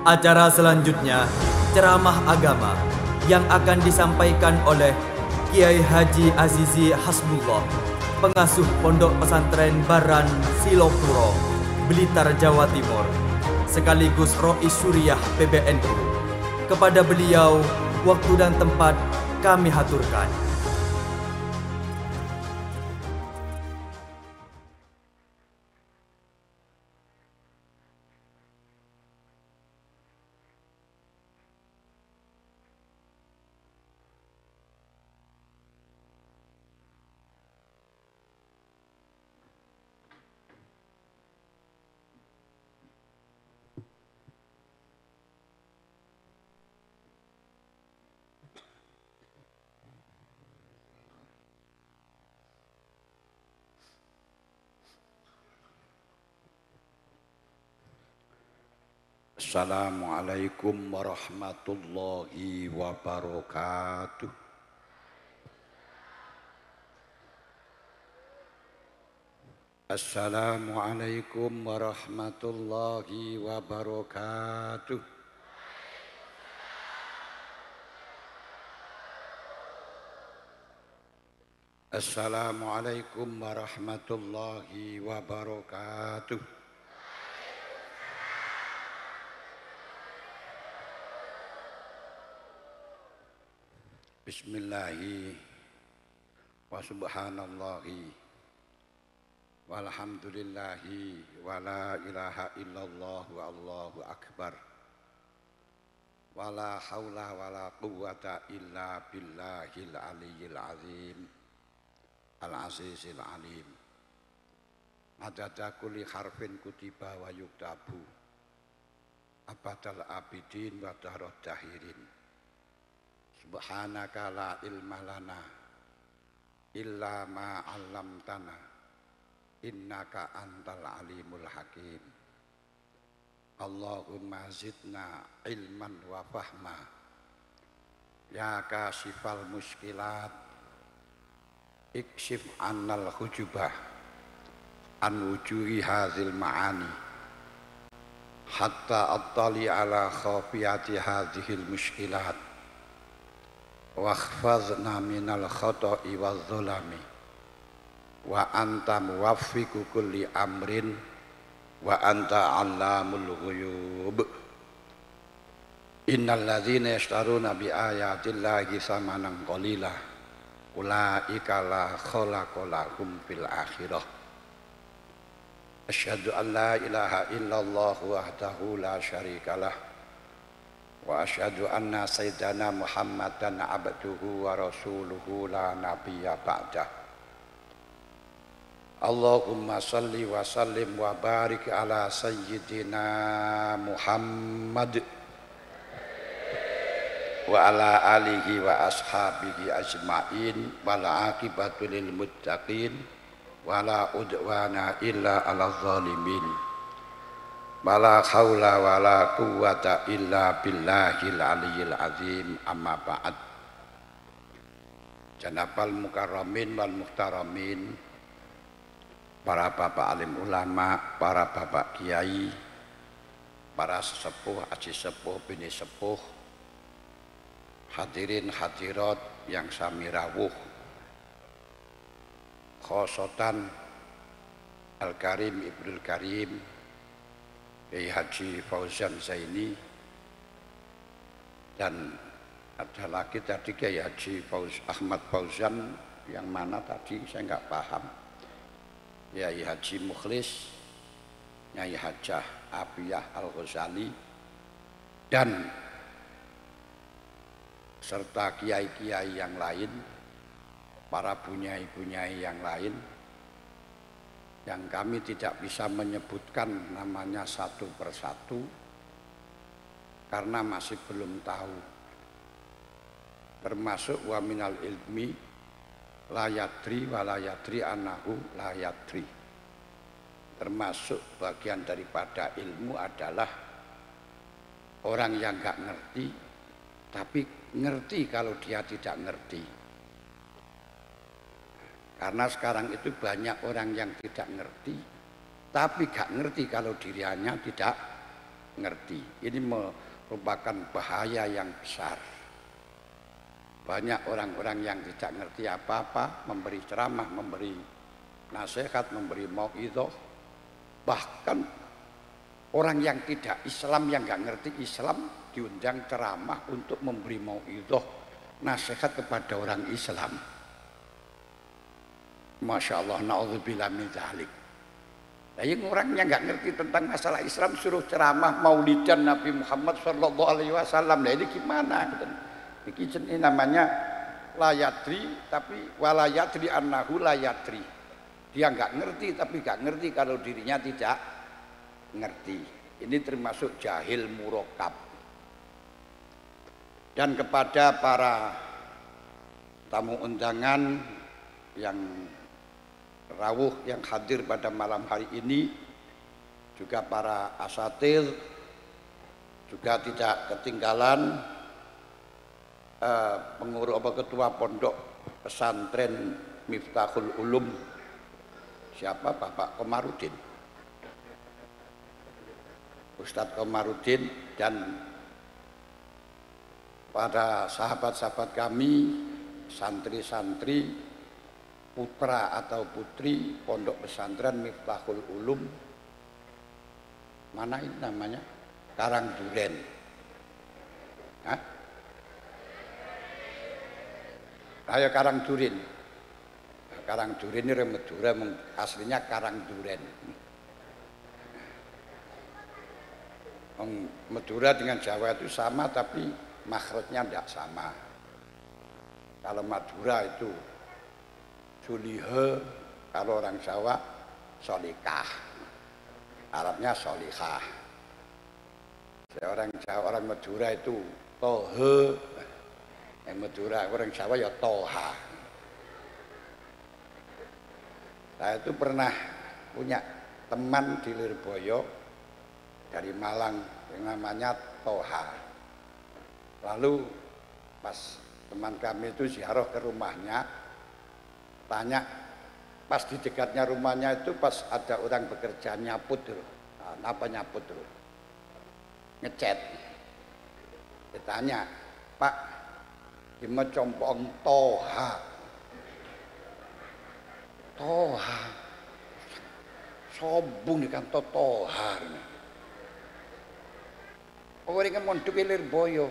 Acara selanjutnya, ceramah agama yang akan disampaikan oleh Kiai Haji Azizi Hasbullah, pengasuh Pondok Pesantren Baran Silopuro, Blitar, Jawa Timur, sekaligus Rois Suriah PBNU. Kepada beliau, waktu dan tempat kami haturkan. Assalamualaikum warahmatullahi wabarakatuh. Assalamualaikum warahmatullahi wabarakatuh. Assalamualaikum warahmatullahi wabarakatuh. Bismillahi wa subhanallahi walhamdulillahi wa la ilaha illallah wa allahu akbar wa la hawla wa la quwwata illa billahil aliyyil azim al-azizil alim adada kulli harfin kutiba wa yuktabu abadal abidin wa darod dahirin. Subhanaka la ilma lana illa ma 'allamtana innaka antal alimul hakim. Allahumma zidna ilman wa fahma ya kasifal muskilat ikshif annal hujubah an wujuhi hazil ma'ani hatta attali ala khafiyati hazihil muskilat wakhfazna minal khoto'i wal zolami wa anta muwaffiqu kulli amrin wa anta allamul ghuyub. Innal ladzina yashtaruna bi ayatillahi samanan qalila ulaika la khalaqa lahum fil akhirah. Asyhadu an la ilaha illallah wahdahu la syarikalah wa asyhadu anna sayyidana Muhammadan abduhu wa rasuluhu la nabiyya ba'dah. Allahumma salli wa sallim wa barik ala sayyidina Muhammad wa ala alihi wa ashabihi ajma'in wal aqibatu lil muttaqin wa la udwana illa ala zalimin. Wala haula wala quwwata illa billahil aliyyil azim, amma ba'd. Janabal mukarramin wal muhtaramin, para bapak alim ulama, para bapak kiai, para sesepuh, aji sepuh, bini sepuh, hadirin hadirat yang sami rawuh, khosotan Al-Karim Ibnul Karim Kiai Haji Fauzan Zaini, dan ada lagi tadi Kiai Haji Ahmad Fauzan yang mana tadi saya nggak paham, Kiai Haji Mukhlis, Kiai Hajah Abiyah Al-Ghazali, dan serta kiai-kiai yang lain, para bunyai-bunyai yang lain, yang kami tidak bisa menyebutkan namanya satu persatu karena masih belum tahu. Termasuk wa minal ilmi la yadri wa la yadri annahu la yadri. Termasuk bagian daripada ilmu adalah orang yang enggak ngerti tapi ngerti kalau dia tidak ngerti. Karena sekarang itu banyak orang yang tidak ngerti, tapi gak ngerti kalau dirinya tidak ngerti. Ini merupakan bahaya yang besar. Banyak orang-orang yang tidak ngerti apa-apa, memberi ceramah, memberi nasihat, memberi mauidhah. Bahkan orang yang tidak Islam, yang nggak ngerti Islam, diundang ceramah untuk memberi mauidhah, nasihat kepada orang Islam. Masya Allah, na'udzubillah min dzalik. Nah, yang orangnya nggak ngerti tentang masalah Islam suruh ceramah maulidan Nabi Muhammad Sallallahu Alaihi Wasallam. Nah, ini gimana? Ini namanya layatri, tapi walayatri annahu layatri. Dia nggak ngerti, tapi nggak ngerti kalau dirinya tidak ngerti. Ini termasuk jahil murakkab. Dan kepada para tamu undangan yang rawuh yang hadir pada malam hari ini, juga para asatir, juga tidak ketinggalan pengurus ketua pondok pesantren Miftahul Ulum, siapa? Bapak Komarudin, Ustadz Komarudin, dan pada sahabat-sahabat kami, santri-santri, putra atau putri pondok pesantren Miftahul Ulum, mana ini namanya? Karangduren. Hah? Ayo Karangduren. Karangduren ini Madura, aslinya Karangduren. Madura dengan Jawa itu sama, tapi makhrajnya tidak sama. Kalau Madura itu Sulihe, kalau orang Jawa Solikah, Arabnya Solikah. Orang Jawa, orang Madura itu Tohe, yang Madura orang Jawa ya Toha. Saya itu pernah punya teman di Lirboyo dari Malang yang namanya Toha. Lalu pas teman kami itu ziarah ke rumahnya, tanya, pas di dekatnya rumahnya itu pas ada orang bekerja nyaput dulu. Apa nyaput dulu? Ngecat. Ditanya, Pak, gimana compong Toha? Toha. Sombong di kantor Toha. Orang kan mondok Lirboyo.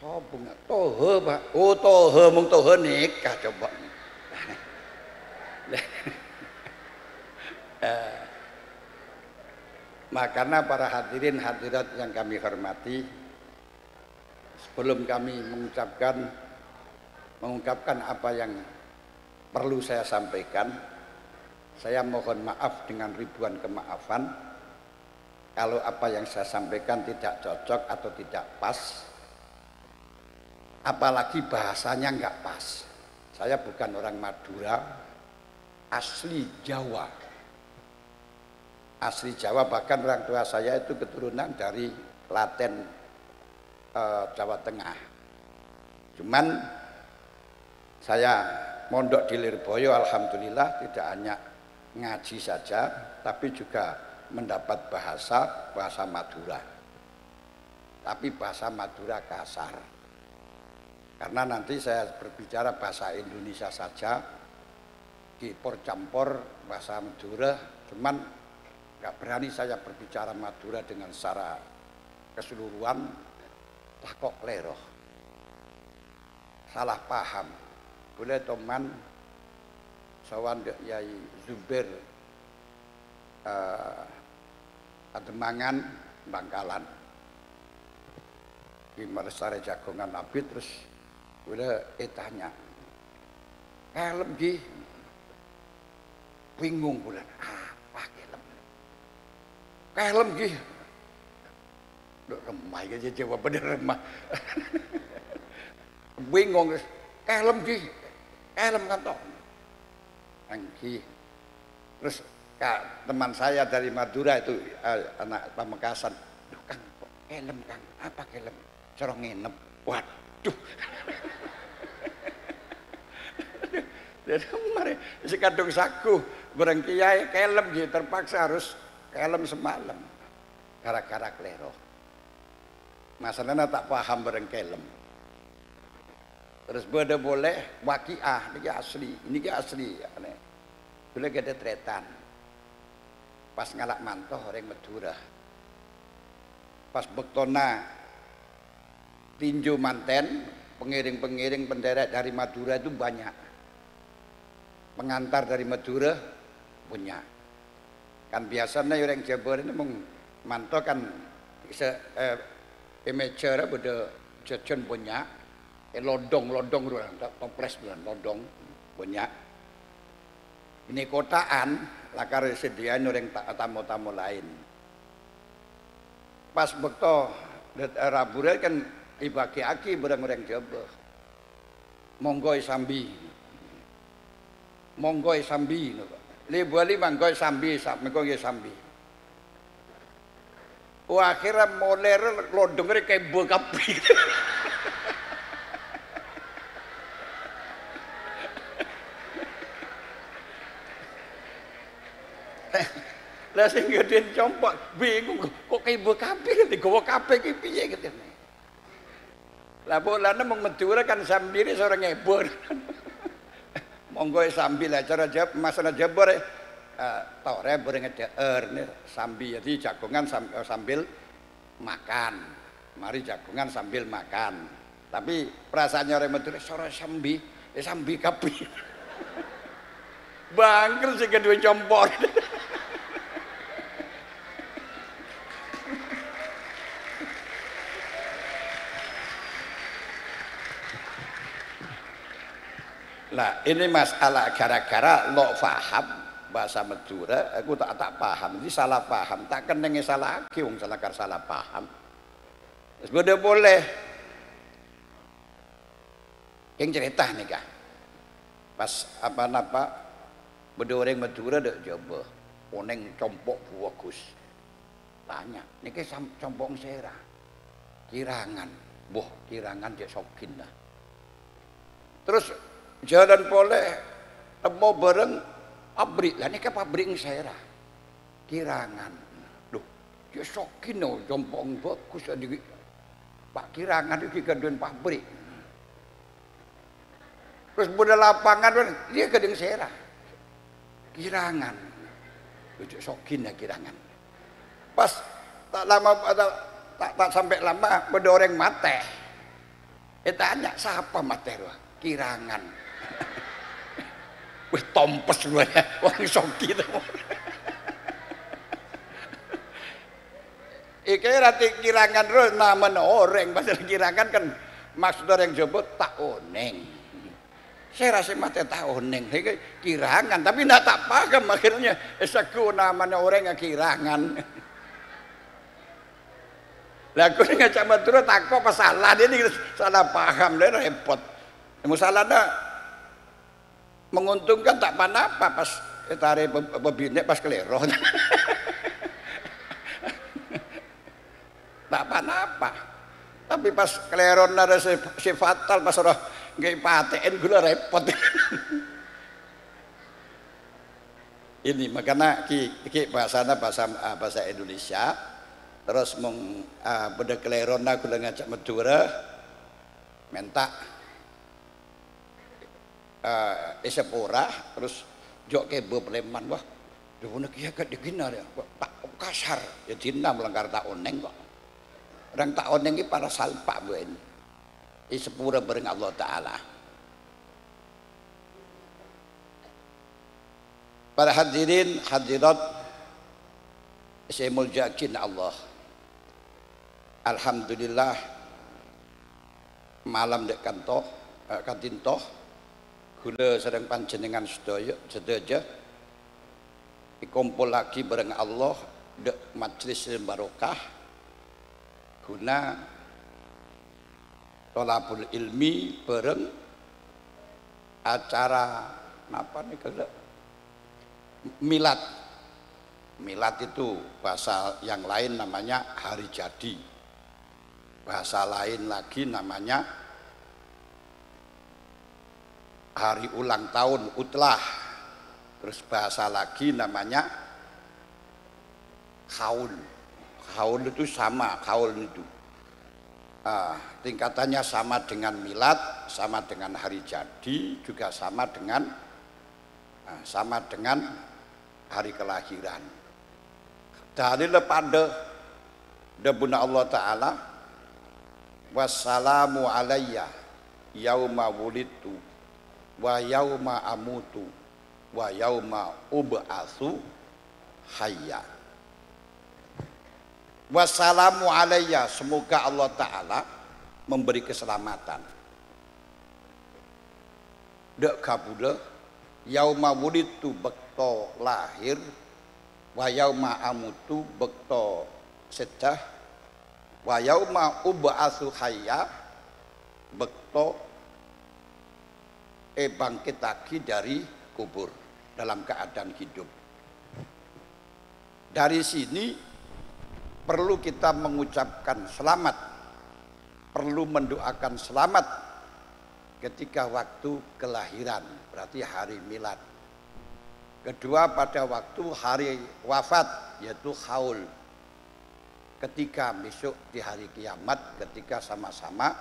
Sombong. Toha, Pak. Oh, Toha, mung Toha nikah coba. Makanya para hadirin hadirat yang kami hormati, sebelum kami mengungkapkan apa yang perlu saya sampaikan, saya mohon maaf dengan ribuan kemaafan kalau apa yang saya sampaikan tidak cocok atau tidak pas, apalagi bahasanya nggak pas. Saya bukan orang Madura, asli Jawa. Asli Jawa, bahkan orang tua saya itu keturunan dari Klaten, Jawa Tengah. Cuman saya mondok di Lirboyo, alhamdulillah tidak hanya ngaji saja, tapi juga mendapat bahasa Madura. Tapi bahasa Madura kasar. Karena nanti saya berbicara bahasa Indonesia saja, dicampur bahasa Madura, cuman nggak berani saya berbicara Madura dengan secara keseluruhan, takok leroh, salah paham. Boleh teman sawan Yai Zubair Ademangan Bangkalan di Maresare Jagongan Nabi, terus boleh tanya helm gi bingung bulan apa helm gi remah aja jawabannya remah. Bingung helm gi helm kantor angki. Terus teman saya dari Madura itu anak Pamekasan, Kang helm Kang apa helm corong nginep, waduh. Jadi kemarin si kadung saku bareng kiai helm gitu, terpaksa harus helm semalam. gara-gara klero. Masalahnya tak paham bareng kelem. Terus beda boleh wakiah, ini asli. Boleh gede tretan. Pas ngalak mantoh orang Madura. Pas bektona tinju manten, pengiring-pengiring bendera dari Madura itu banyak. Pengantar dari Madura punya. Kan biasanya orang Jabar ini mantoh kan amateur beda jajan punya. Lodong toples lodong punya. Ini kotaan lakar sediain orang tamu-tamu lain. Pas bekto rabure kan ibaki aki barang-barang Jawa. Monggoi sambi. Libali manggoi sambi, mengkoi sambi. Akhirnya moler lodongnya kayak bekapi. Lah sing geden compok bingung kok kayak bekapi digawa kabeh ki piye gitu. Lah bolane mung Madura kan sambire seorang ngebor. Monggo sambil acara Jawa masalah Jabar tore bareng ngeder sambil jadi jagongan sambil makan. Mari jagongan sambil makan. Tapi perasaannya orang Madura sore sambi kapi. Bangker sing kedue compok. Nah ini masalah gara-gara lo paham bahasa Madura, aku tak paham, ini salah paham, tak kenenge salah lagi, salah paham. Sudah boleh, yang cerita nih kah, pas apa bedoreng Madura dek coba, oneng compok bagus, banyak, nih kayak compok sera, kirangan, kirangan dia sokin dah, terus jalan boleh mau bareng pabrik lah ini ke pabrik saya kirangan loh dia sokin no jompong bagus adik pak kirangan itu keduen pabrik terus pada lapangan dia kedeng saya kirangan lucu sokin ya kirangan pas tak lama tak sampai lama bedoreng mate tanya siapa mate kirangan wih tompes gue ya orang soki itu rati kirangan terus nama orang padahal kirangan kan maksud orang Jawa tak oneng saya rasa mati tak oneng kirangan tapi tidak tak paham akhirnya esaku nama orang yang kirangan lah aku ngajak Madura tak kok salah dia ini salah paham dia repot masalahnya menguntungkan tak apa pas tarik bebinek pas kelero tak apa tapi pas kelero ada si fatal pas orang nggak paten gula repot ini makanya ki bahasa Indonesia terus beda kelero gula ngajak Madura minta esepora terus jok kebo Pleman wah dulu kia kat digina ya tak kasar ya dina melanggar tak oneng kok orang tak oneng ini para salpa buen esepura bareng Allah Ta'ala para hadirin hadirat saya muljakin Allah alhamdulillah malam dek kantintoh gula sedang panjenengan sedaya dikumpul lagi bareng Allah dek majlis barokah guna tolabul ilmi bareng acara apa nih kalau milad itu bahasa yang lain namanya hari jadi bahasa lain lagi namanya hari ulang tahun utlah terus bahasa lagi namanya Haul itu sama, haul itu tingkatannya sama dengan milad, sama dengan hari jadi, juga sama dengan hari kelahiran. Dalil pada debuna Allah Ta'ala, wassalamu alayya yauma wulidtu wa yauma amutu wa yauma ub'atsu hayya. Wassalamu alayya, semoga Allah Ta'ala memberi keselamatan. Dek kabula yauma wulidtu bekto lahir, wa yauma amutu bekto sedah, wa yauma ub'atsu hayya bekto bangkit lagi dari kubur dalam keadaan hidup. Dari sini perlu kita mengucapkan selamat, perlu mendoakan selamat ketika waktu kelahiran, berarti hari milad. Kedua, pada waktu hari wafat, yaitu haul, ketika besok di hari kiamat, ketika sama-sama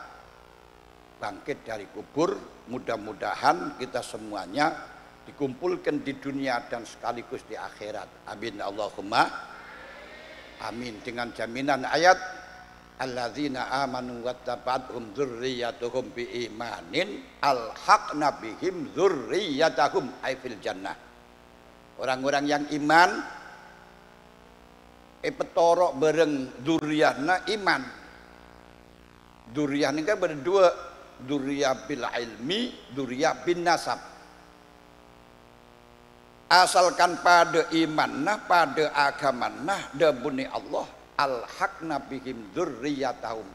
bangkit dari kubur. Mudah-mudahan kita semuanya dikumpulkan di dunia dan sekaligus di akhirat. Amin Allahumma amin. Dengan jaminan ayat alladzina amanu wattaba'athum dzurriyyatuhum biimanin alhaqna bihim dzurriyyatahum ay fil jannah. Orang-orang yang iman petorok bareng dzurriyahna iman. Dzurriyah ini kan berdua, dzurriyah bil ilmi, dzurriyah bin nasab. Asalkan pada iman nah, pada agama nah, debuni Allah alhaqna bihim dzurriyyatahum.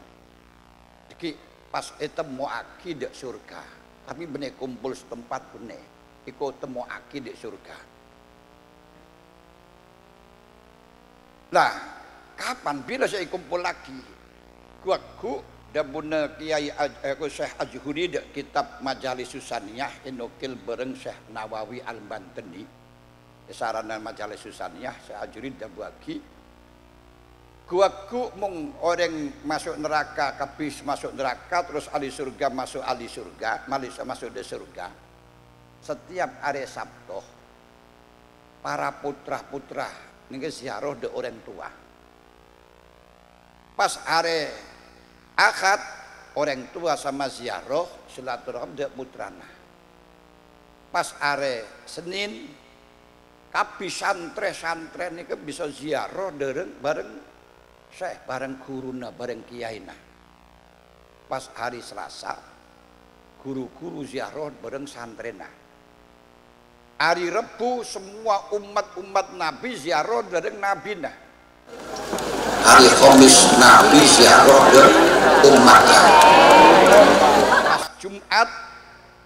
Jadi pas temu aki di surga, tapi benih kumpul setempat benih ikut temu aki di surga. Nah, kapan bila saya kumpul lagi? Kuaku debuna Kiai Syekh Ajhuri di kitab Majalis Susaniyah inukil bareng Syekh Nawawi Al-Bantani. Sarana Majalis Susaniyah Syekh Ajhuri dabuaki kuaku mung orang masuk neraka kabis masuk neraka, terus ahli surga masuk ahli surga, masuk di surga. Setiap hari Sabtu para putra-putra ini ziarah de orang tua. Pas hari Akad orang tua sama ziarah silaturahmi de putrana. Pas hari Senin kabis santren ini bisa ziarah bareng Syekh, bareng guruna, bareng kiyaina. Pas hari Selasa guru-guru ziarah bareng santrena. Hari Rebu semua umat Nabi ziarah bareng nabina. Hari Khamis Nabi ziarah bareng umatnya. Pas Jumat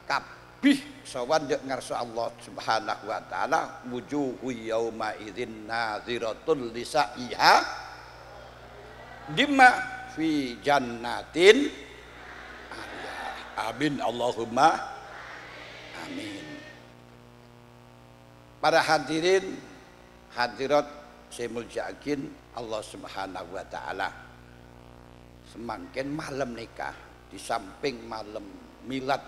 kabih sawan dek ngarsa Allah Subhanahu wa taala, wujuhu yauma idzin nadziratun lisa'iha dimma fi jannatin. Amin Allahumma amin. Para hadirin hadirat saya muliakan Allah Subhanahu wa taala. Semakin malam nikah di samping malam milad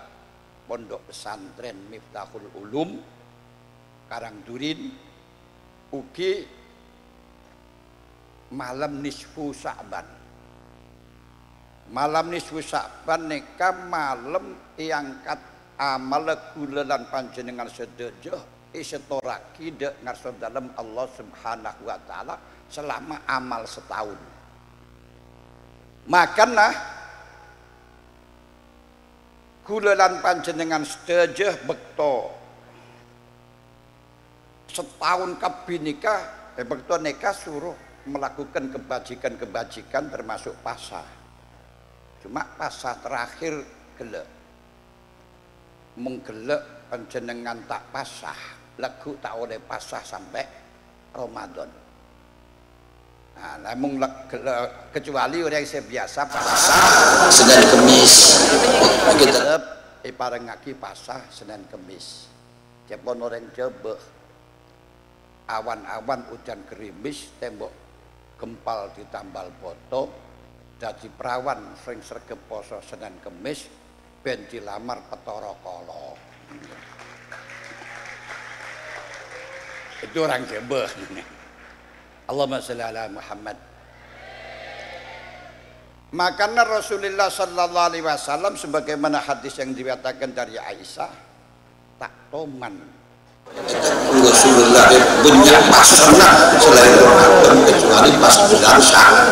Pondok Pesantren Miftahul Ulum Karangdurin ugi malam nisfu Sa'ban. Malam nisfu Sa'ban nikah malam iangkat amal kula lan panjenengan sedaya isetoraki dek ngarsa dalam Allah Subhanahu wa taala selama amal setahun. Makanlah kula lan panjenengan sedaya bekto setahun kabinika bekto nikah suruh melakukan kebajikan-kebajikan termasuk pasah. Cuma pasah terakhir gelek menggelek panjenengan tak pasah, lagu tak oleh pasah sampai Ramadan. Nah, namun kecuali orang yang biasa pasah Senin Kemis, kita parengaki pasah Senin Kemis. Cepon orang Jawa, awan-awan hujan gerimis, tembok gempal ditambal foto dadi perawan sing sregep poso Senin Kemis ben dilamar Petara Kala. Itu orang Jember. Allahumma sholli ala Muhammad. Makanya Rasulullah sallallahu alaihi wasallam sebagaimana hadis yang diriwayatkan dari Aisyah, tak toman Rasulullah punya pasrah selain Ramadan kecuali pas bulan Syawal.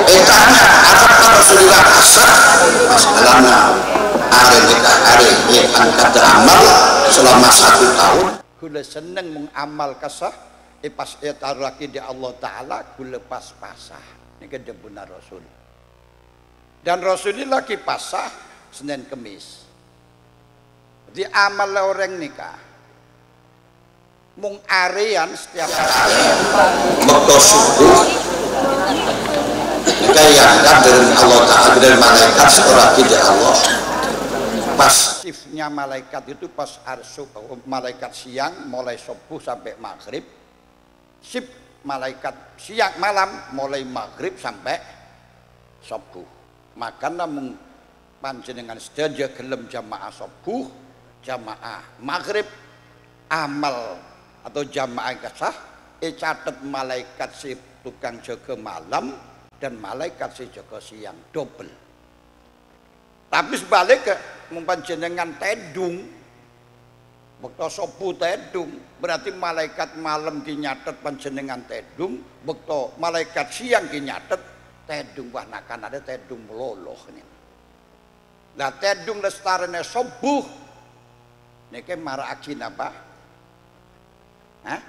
Tanya apakah Rasulullah pasrah masalahnya ada nikah hari yang angkat amal selama 1 tahun. Gula seneng mengamal kasah pas taruh lagi di Allah Ta'ala gula pas-pasah. Ini kan benar Rasul. Dan Rasulullah lagi pasah Senin Kemis. Di amal orang nikah mung arean setiap hari waktu subuh kayak dari Allah Ta'ala dari malaikat setelah tidak Allah pasifnya malaikat itu pas malaikat siang mulai subuh sampai maghrib, sip malaikat siang malam mulai maghrib sampai subuh. Makanya mung panjenengan sedaya gelem jamaah subuh, jamaah maghrib, amal atau jamaah kasah catat malaikat si tukang jaga malam dan malaikat si jaga siang double. Tapi sebalik ke mempanjenengan tedung bekto sopu tedung berarti malaikat malam dinyatet panjenengan tedung, bekto malaikat siang dinyatet tedung. Wah nakan ada tedung meloloh ini. Nah tedung lestarane subuh niki maraakin apa? Hah?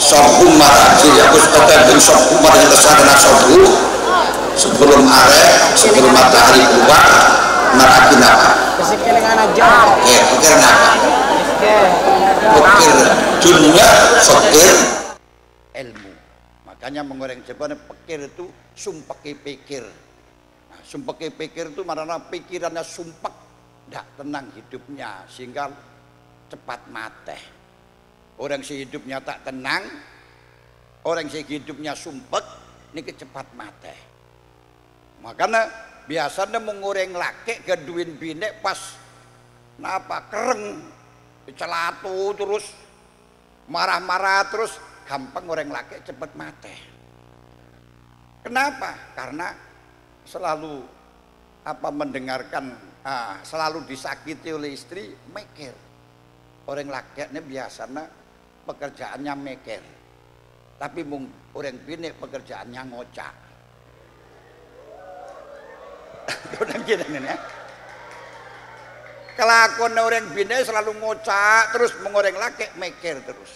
Subuh maraakin ya Gus tedung subuh maraakin lestarane subuh sebelum sebelum matahari keluar maraakin apa? Pikir apa? Pikir dunia, pikir ilmu. Makanya mengoreng Jepang pikir itu sumpeki pikir. Nah, sumpeki pikir itu mana pikirannya sumpek, tidak tenang hidupnya sehingga cepat mati. Orang si hidupnya tak tenang, orang si hidupnya sumpek, ini cepat mati. Makanya biasanya mengoreng laki keduin bine pas napa kereng celatu terus marah-marah terus gampang orang laki cepat mati. Kenapa? Karena selalu mendengarkan selalu disakiti oleh istri mikir. Orang laki ini biasanya pekerjaannya mikir, tapi orang bine pekerjaannya ngocak. Orang gini ya. Kelakuan orang bina selalu ngocak terus mengoreng laki mikir terus.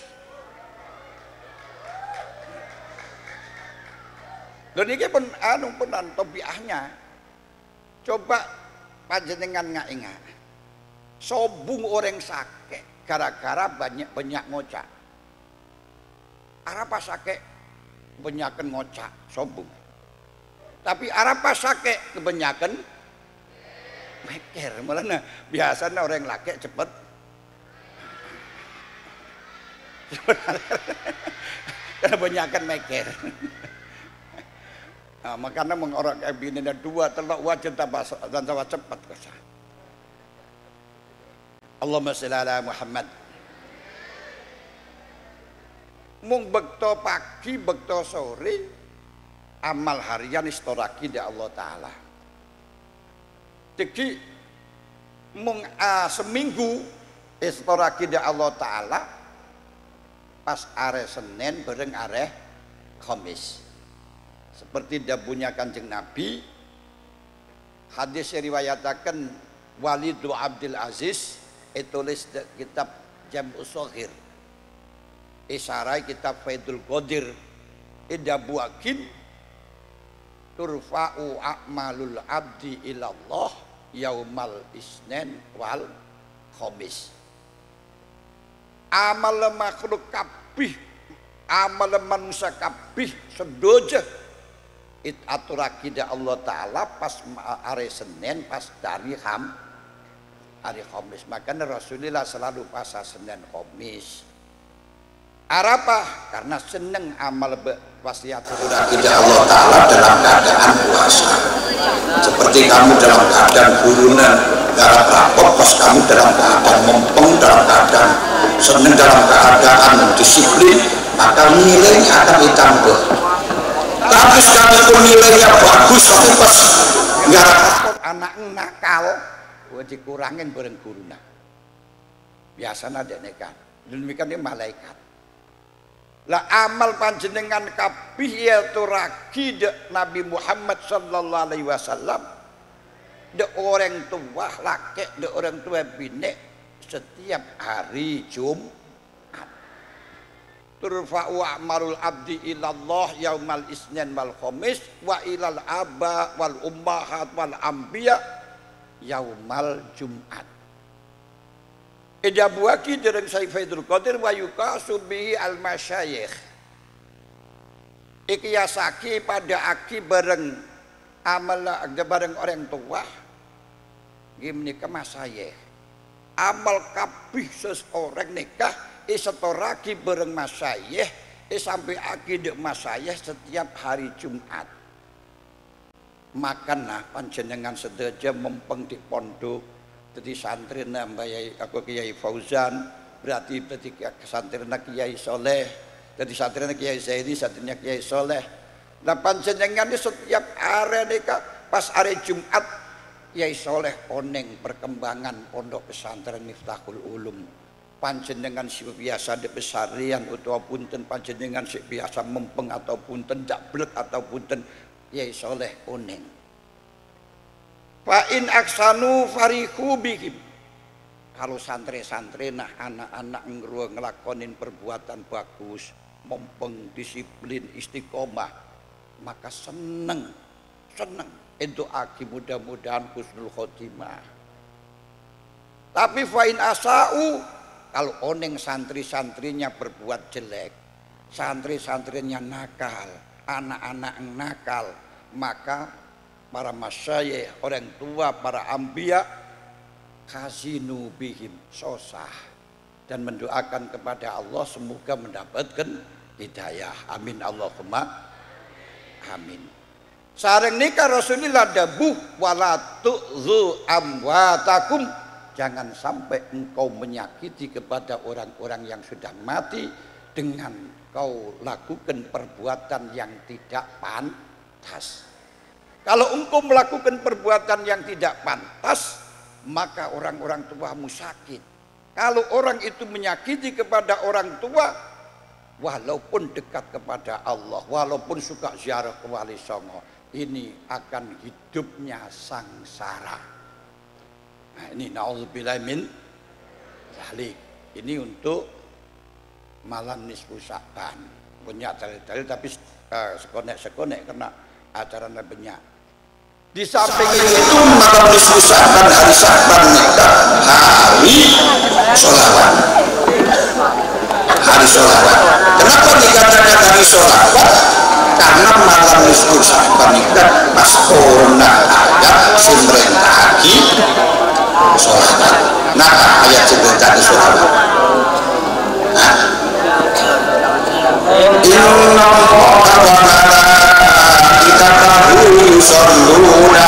Dan ini pun tobiahnya. Coba panjenengan ingat. Sobung orang sakit gara-gara banyak ngocak. Apa sakit banyakan ngocak sobung. Tapi apa sakit kebanyakan mikir. Malah biasanya orang laki cepet karena banyakan mikir. Nah, makanya mengorang bini ada 2 telok wajib dan sama cepat kesah. Allahumma sholli ala Muhammad. Mung bekto pagi bekto sore amal harian istoraki di Allah Ta'ala. Jadi seminggu istoraki di Allah Ta'ala pas are Senin bareng are Kamis. Seperti dabunya Kanjeng Nabi, hadis yang riwayatakan Walid Abdul Aziz tulis kitab Jam'us Shaghir, isarai kitab Faidul Qadir, dabuakin turfa'u a'malul abdi ilallah yaumal isnin wal khamis. Amal makhluk kabih, amal manusia kabih sedoja it aturaki da Allah Ta'ala pas hari Senin pas dari hari Khamis. Makanya Rasulullah selalu puasa Senin Khamis. Arapa karena seneng amal wasiat tidak Allah Ta'ala dalam keadaan puasa. Seperti kamu dalam keadaan burunan garap rapot, pas kamu dalam keadaan mempeng, dalam keadaan seneng, dalam keadaan disiplin, maka nilainya akan ditambah. Tapi sekalipun nilainya bagus, tapi pas garap rapot anak nakal, dikurangin bareng guruna. Biasanya ada nekat, demikian dia malaikat. Lah amal panjenengan kabeh yaitu ragi dek Nabi Muhammad sallallahu alaihi wasallam, dek orang tua laki, dek orang tua bini setiap hari Jumat. Turfa'u a'malul abdi ilallah yaumal isnin wal khamis wa ilal aba wal ummahat wal anbiya yaumal Jumat. Ijabuaki dereng Saifaidul Qadir wa yukasu bihi al masyayikh. Ikiyasaki pada aki bareng amal bareng orang tua gimni ke masyayikh. Amal kabih seseorang nikah setoraki bareng masyayikh sampai aki dek masyayikh setiap hari Jumat. Makanlah panjenengan sedaja mempeng di pondok. Jadi santri nambah aku Kiai Fauzan, berarti santri Kiai Soleh, jadi santri Kiai Zaidi, santrinya Kiai Soleh. Nah panjenengan ini setiap hari nikah pas hari Jumat Kiai Soleh oneng perkembangan pondok pesantren Miftahul Ulum. Panjenengan si biasa di pesarian atau punten panjenengan si biasa mempeng atau punten dablek atau punten Kiai Soleh oneng. Fa'in aksanu farihu bihim. Kalau santri-santri nah anak-anak ngelakonin perbuatan bagus, mempeng, disiplin, istiqomah, maka seneng itu aki mudah-mudahan husnul khotimah. Tapi fa'in asa'u, kalau oneng santri-santrinya berbuat jelek, santri-santrinya nakal, anak-anak nakal, maka para masyayikh, orang tua, para anbiya khazinu bihim sosah dan mendoakan kepada Allah semoga mendapatkan hidayah. Amin Allahumma amin. Sareng nikah Rasulullah dabuh wala tu'zu amwatakum, jangan sampai engkau menyakiti kepada orang-orang yang sudah mati dengan kau lakukan perbuatan yang tidak pantas. Kalau engkau melakukan perbuatan yang tidak pantas, maka orang-orang tuamu sakit. Kalau orang itu menyakiti kepada orang tua, walaupun dekat kepada Allah, walaupun suka ziarah ke Wali Songo, ini akan hidupnya sangsara. Nah, ini na'udzubillah min dzalik. Ini untuk malam nisfu Sya'ban. Punya dalil-dalil tapi sekonek-sekonek karena acara banyak. Di samping itu malam nisfu Sya'ban, hari Sya'ban hari sholawat. Hari sholawat. Kenapa dikatakan hari sholawat? Karena malam nisfu Sya'ban itu pas corona ada simrentaki sholawat. Nah ayat simrentaki sholawat. Inna Allah wa malaikatahu yusholluna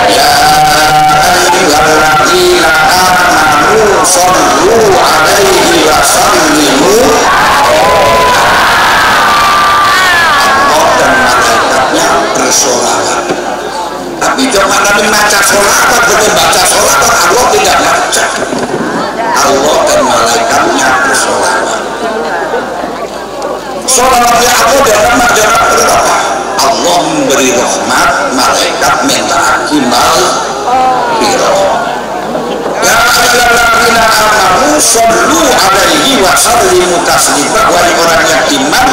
ya ayyuhalladzina amanu shollu alaihi wa sallimu. Allah dan malaikatnya bersolawat. Tapi jangan ada baca solawat, bukan baca solawat, Allah tidak baca. Allah dan malaikatnya bersolawat. Solawatnya Allah dalam majalah berapa? Allah memberi rahmat, malaikat minta akimal biroh. Ya ayyuhalladzina amanu shollu alaihi wa sallimu taslima. Wahai orang yang iman,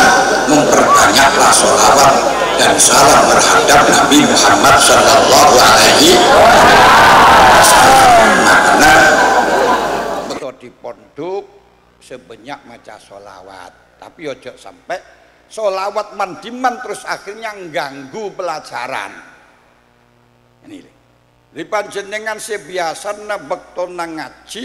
memperbanyaklah sholawat dan salam terhadap Nabi Muhammad sallallahu alaihi wasallam. Makna betul di pondok sebanyak maca sholawat, tapi ojo sampai sholawat mandiman terus akhirnya mengganggu pelajaran. Ini di panjenengan sebiasa bektona ngaji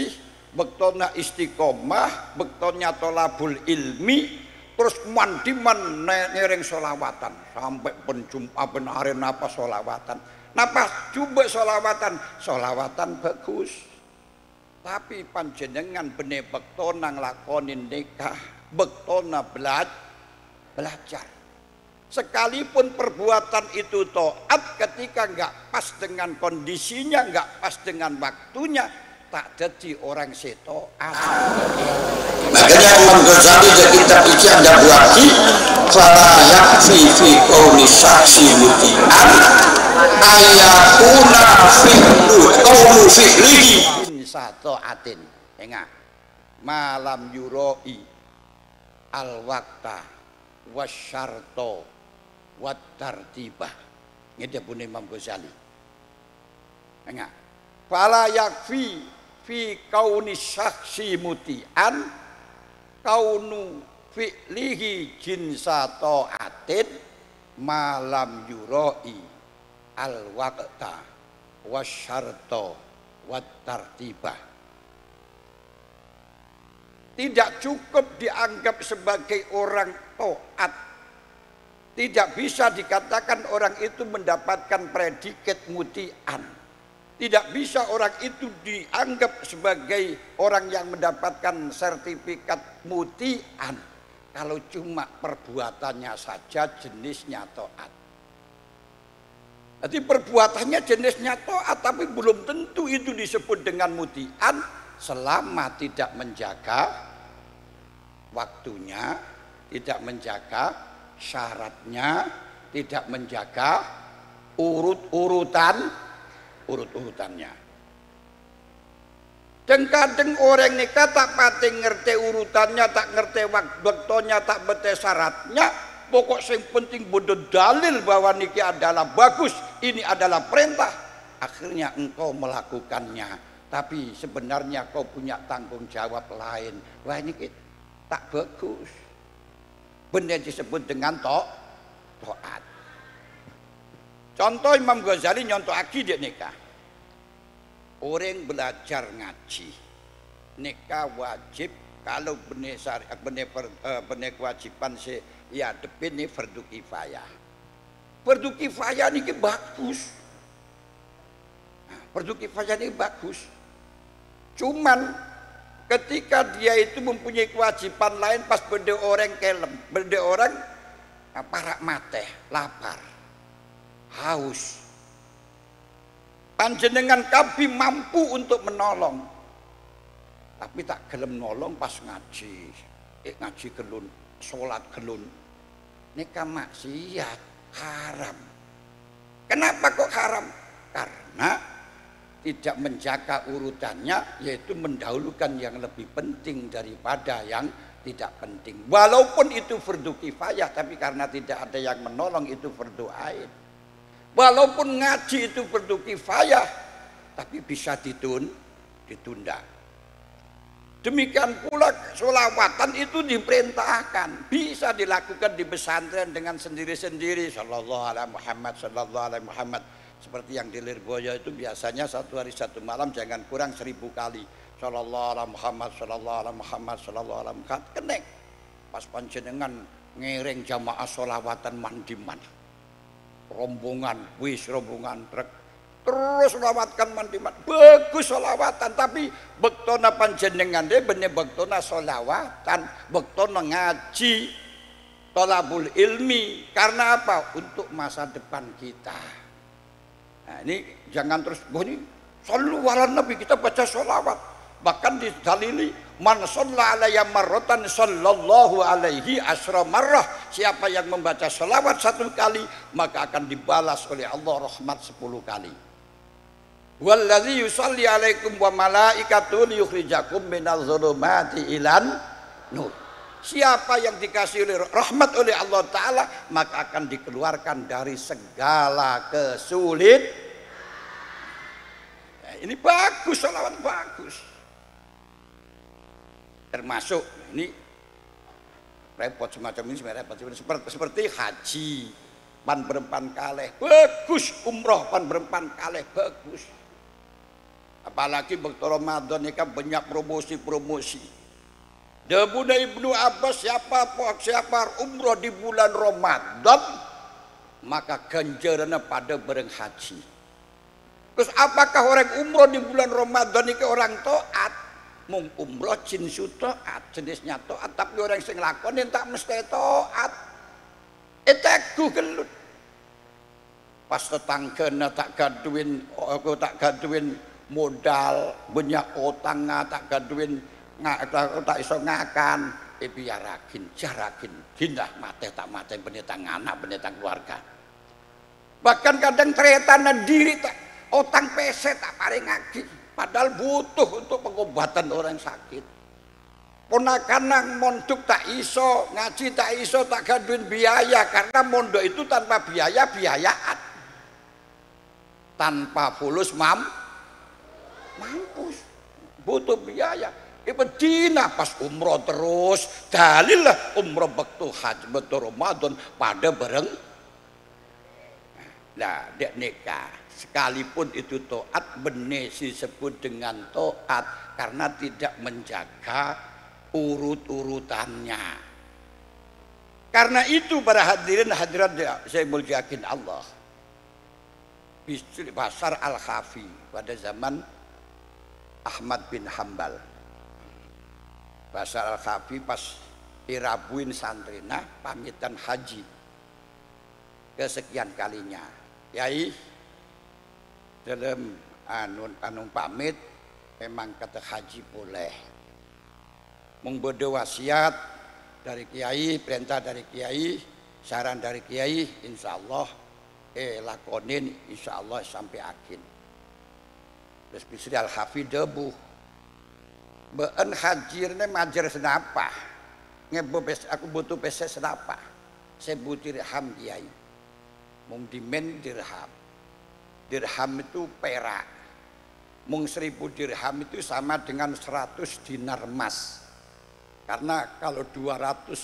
bektona istiqomah, bektona tolabul ilmi, terus mandiman nereng solawatan sampai penjumpa benarin apa solawatan, napa coba solawatan bagus. Tapi panjenengan bene bektona nglakonin nikah, bektona belajar. Sekalipun perbuatan itu taat, ketika nggak pas dengan kondisinya, nggak pas dengan waktunya, tak jadi orang setoat. Makanya Imam Ghazali di kitab ini ada buati fala yakfi fi qauli syaksi muti'an ayakuna fi'lu qaulu fi'lihi Satoatin. Ingat, malam yuroi al waqta wasyarto wat tartibah. Ini dia punya Imam Ghazali. Ingat, fala yakfi fi kauni syaksi muti'an kaunu fi'lihi jinsa ta'atin malam yuroi al waqta wasyarto wat tartibah. Tidak cukup dianggap sebagai orang taat. Tidak bisa dikatakan orang itu mendapatkan predikat muti'an. Tidak bisa orang itu dianggap sebagai orang yang mendapatkan sertifikat muti'an kalau cuma perbuatannya saja jenisnya taat. Jadi perbuatannya jenisnya taat, tapi belum tentu itu disebut dengan muti'an selama tidak menjaga waktunya, tidak menjaga syaratnya, tidak menjaga urutannya. Kadang orang nikah tak pati ngerti urutannya, tak ngerti waktunya, tak ngerti syaratnya. Pokok yang penting bodoh dalil bahwa niki adalah bagus, ini adalah perintah. Akhirnya engkau melakukannya, tapi sebenarnya kau punya tanggung jawab lain. Wah ini tak bagus. Benar disebut dengan taat. Contoh Imam Ghazali nyontoh akidah nikah. Orang belajar ngaji, nikah wajib kalau benar kewajiban ya depin ini fardu kifayah. Fardu kifayah ini bagus. Fardu kifayah ini bagus. Cuman ketika dia itu mempunyai kewajiban lain, pas benda orang kelem, benda orang parak mateh, lapar, haus, panjenengan kabi mampu untuk menolong, tapi tak gelem nolong pas ngaji, ngaji gelun, sholat gelun, nikah maksiat, haram. Kenapa kok haram? Karena tidak menjaga urutannya, yaitu mendahulukan yang lebih penting daripada yang tidak penting. Walaupun itu fardu kifayah, tapi karena tidak ada yang menolong, itu fardu ain. Walaupun ngaji itu fardu kifayah, tapi bisa ditunda. Demikian pula sholawatan itu diperintahkan, bisa dilakukan di pesantren dengan sendiri-sendiri. Sallallahu alaihi Muhammad, sallallahu alaihi Muhammad. Seperti yang di Lirboyo itu biasanya satu hari satu malam jangan kurang 1000 kali. Sallallahu alaihi Muhammad, sallallahu alaihi Muhammad, sallallahu alaihi Muhammad. Kenek. Pas panjenengan ngiring jamaah sholawatan mandiman. Rombongan, rombongan truk. Terus sholawatkan mandiman. Bagus sholawatan, tapi bektona panjenengan deh bener bektona sholawatan, bektona ngaji, tolabul ilmi. Karena apa? Untuk masa depan kita. Nah, ini jangan terus ini shollu ala nabi, kita baca sholawat. Bahkan didalili man shalla alayya marratan sallallahu alaihi asra marrah. Siapa yang membaca sholawat 1 kali, maka akan dibalas oleh Allah rahmat 10 kali. Wallazi yusalli alaikum wa malaikatu liyukhrijakum minadz zulumati ilan nur. Siapa yang dikasih oleh rahmat oleh Allah Ta'ala, maka akan dikeluarkan dari segala kesulitan. Nah, ini bagus, sholawat bagus. Termasuk ini repot semacam ini, repot seperti haji pan berempan kaleh bagus, umroh pan berempan kaleh bagus. Apalagi waktu Ramadan ini kan banyak promosi-promosi. Debuna Ibnu Abbas siapa umroh di bulan Ramadan maka ganjarannya pada bareng haji. Terus apakah orang umroh di bulan Ramadan ini orang taat? Mung umroh jinsu taat, jenisnya taat, tapi orang sing lakonin tak mesti taat. Itu gelut. Pas tetanggana tak gaduin, aku tak gaduin modal, banyak utang tak gaduin, tak iso ngakan, biarakin, jarakin, dindah mate tak mate benetang anak, benetang keluarga. Bahkan kadang teretana diri tak utang PC tak paring ngaki, padahal butuh untuk pengobatan orang sakit. Ponakan nang mondok tak iso, ngaji tak iso, tak gaduin biaya karena mondok itu tanpa biaya biayaan, tanpa fulus mampus, butuh biaya. Medina pas umroh terus, dalil lah umroh waktu haji betul Ramadan pada bareng. Nah, dek nikah sekalipun itu taat benih disebut dengan taat karena tidak menjaga urut-urutannya. Karena itu para hadirin hadirat saya muliakan Allah, Basar Al-Khafi pada zaman Ahmad bin Hambal. Basar Al-Khafi pas irabuin santrina pamitan haji kesekian kalinya. Yai dalam anu pamit memang kata haji boleh. Membodo wasiat dari kiai, perintah dari kiai, saran dari kiai, insya Allah lakonin insya Allah sampai akhir. Terus Bisri Al-Hafid debu beun hajirnya majer senapa ngebobes aku butuh pese senapa saya butuh dirham kiai mung dimen dirham itu perak mung 1000 dirham itu sama dengan 100 dinar emas. Karena kalau 200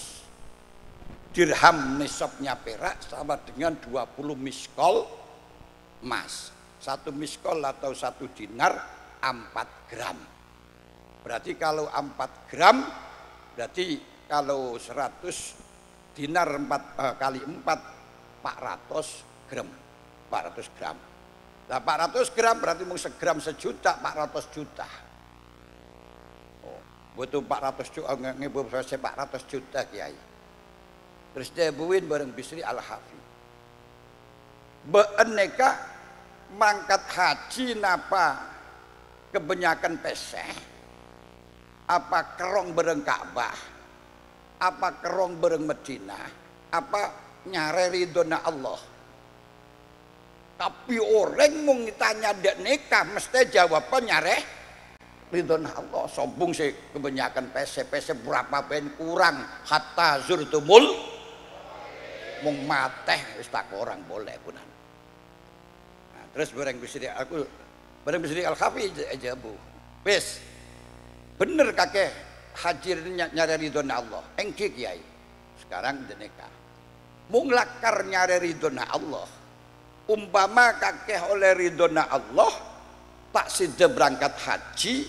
dirham nisabnya perak sama dengan 20 miskol emas. 1 miskol atau 1 dinar 4 gram. Berarti kalau 4 gram berarti kalau 100 dinar 4 kali 4 400 gram. 400 gram. Nah 400 gram berarti mau segram sejuta 400 juta. Butuh 400 juta, ngebub saya 400 juta kiai. Terus dia buin bareng Bisri Al-Hafi. Beeneka mangkat haji napa kebanyakan peseh, apa kerong bareng Ka'bah, apa kerong bareng Medina, apa nyare ridona Allah. Tapi orang mau ditanya dek nikah mesti jawabnya nyare ridona Allah. Sombong sih kebanyakan pese berapa ben kurang hatta zurtumul mung mateh wis tak orang boleh punan. Nah, terus bareng Bisri Al-Khafi aja bu. Wis bener kakek haji nyari ridona Allah. Engke kiai. Sekarang nikah. Mung lakar nyari ridona Allah. Umpama kakek oleh ridona Allah tak sida berangkat haji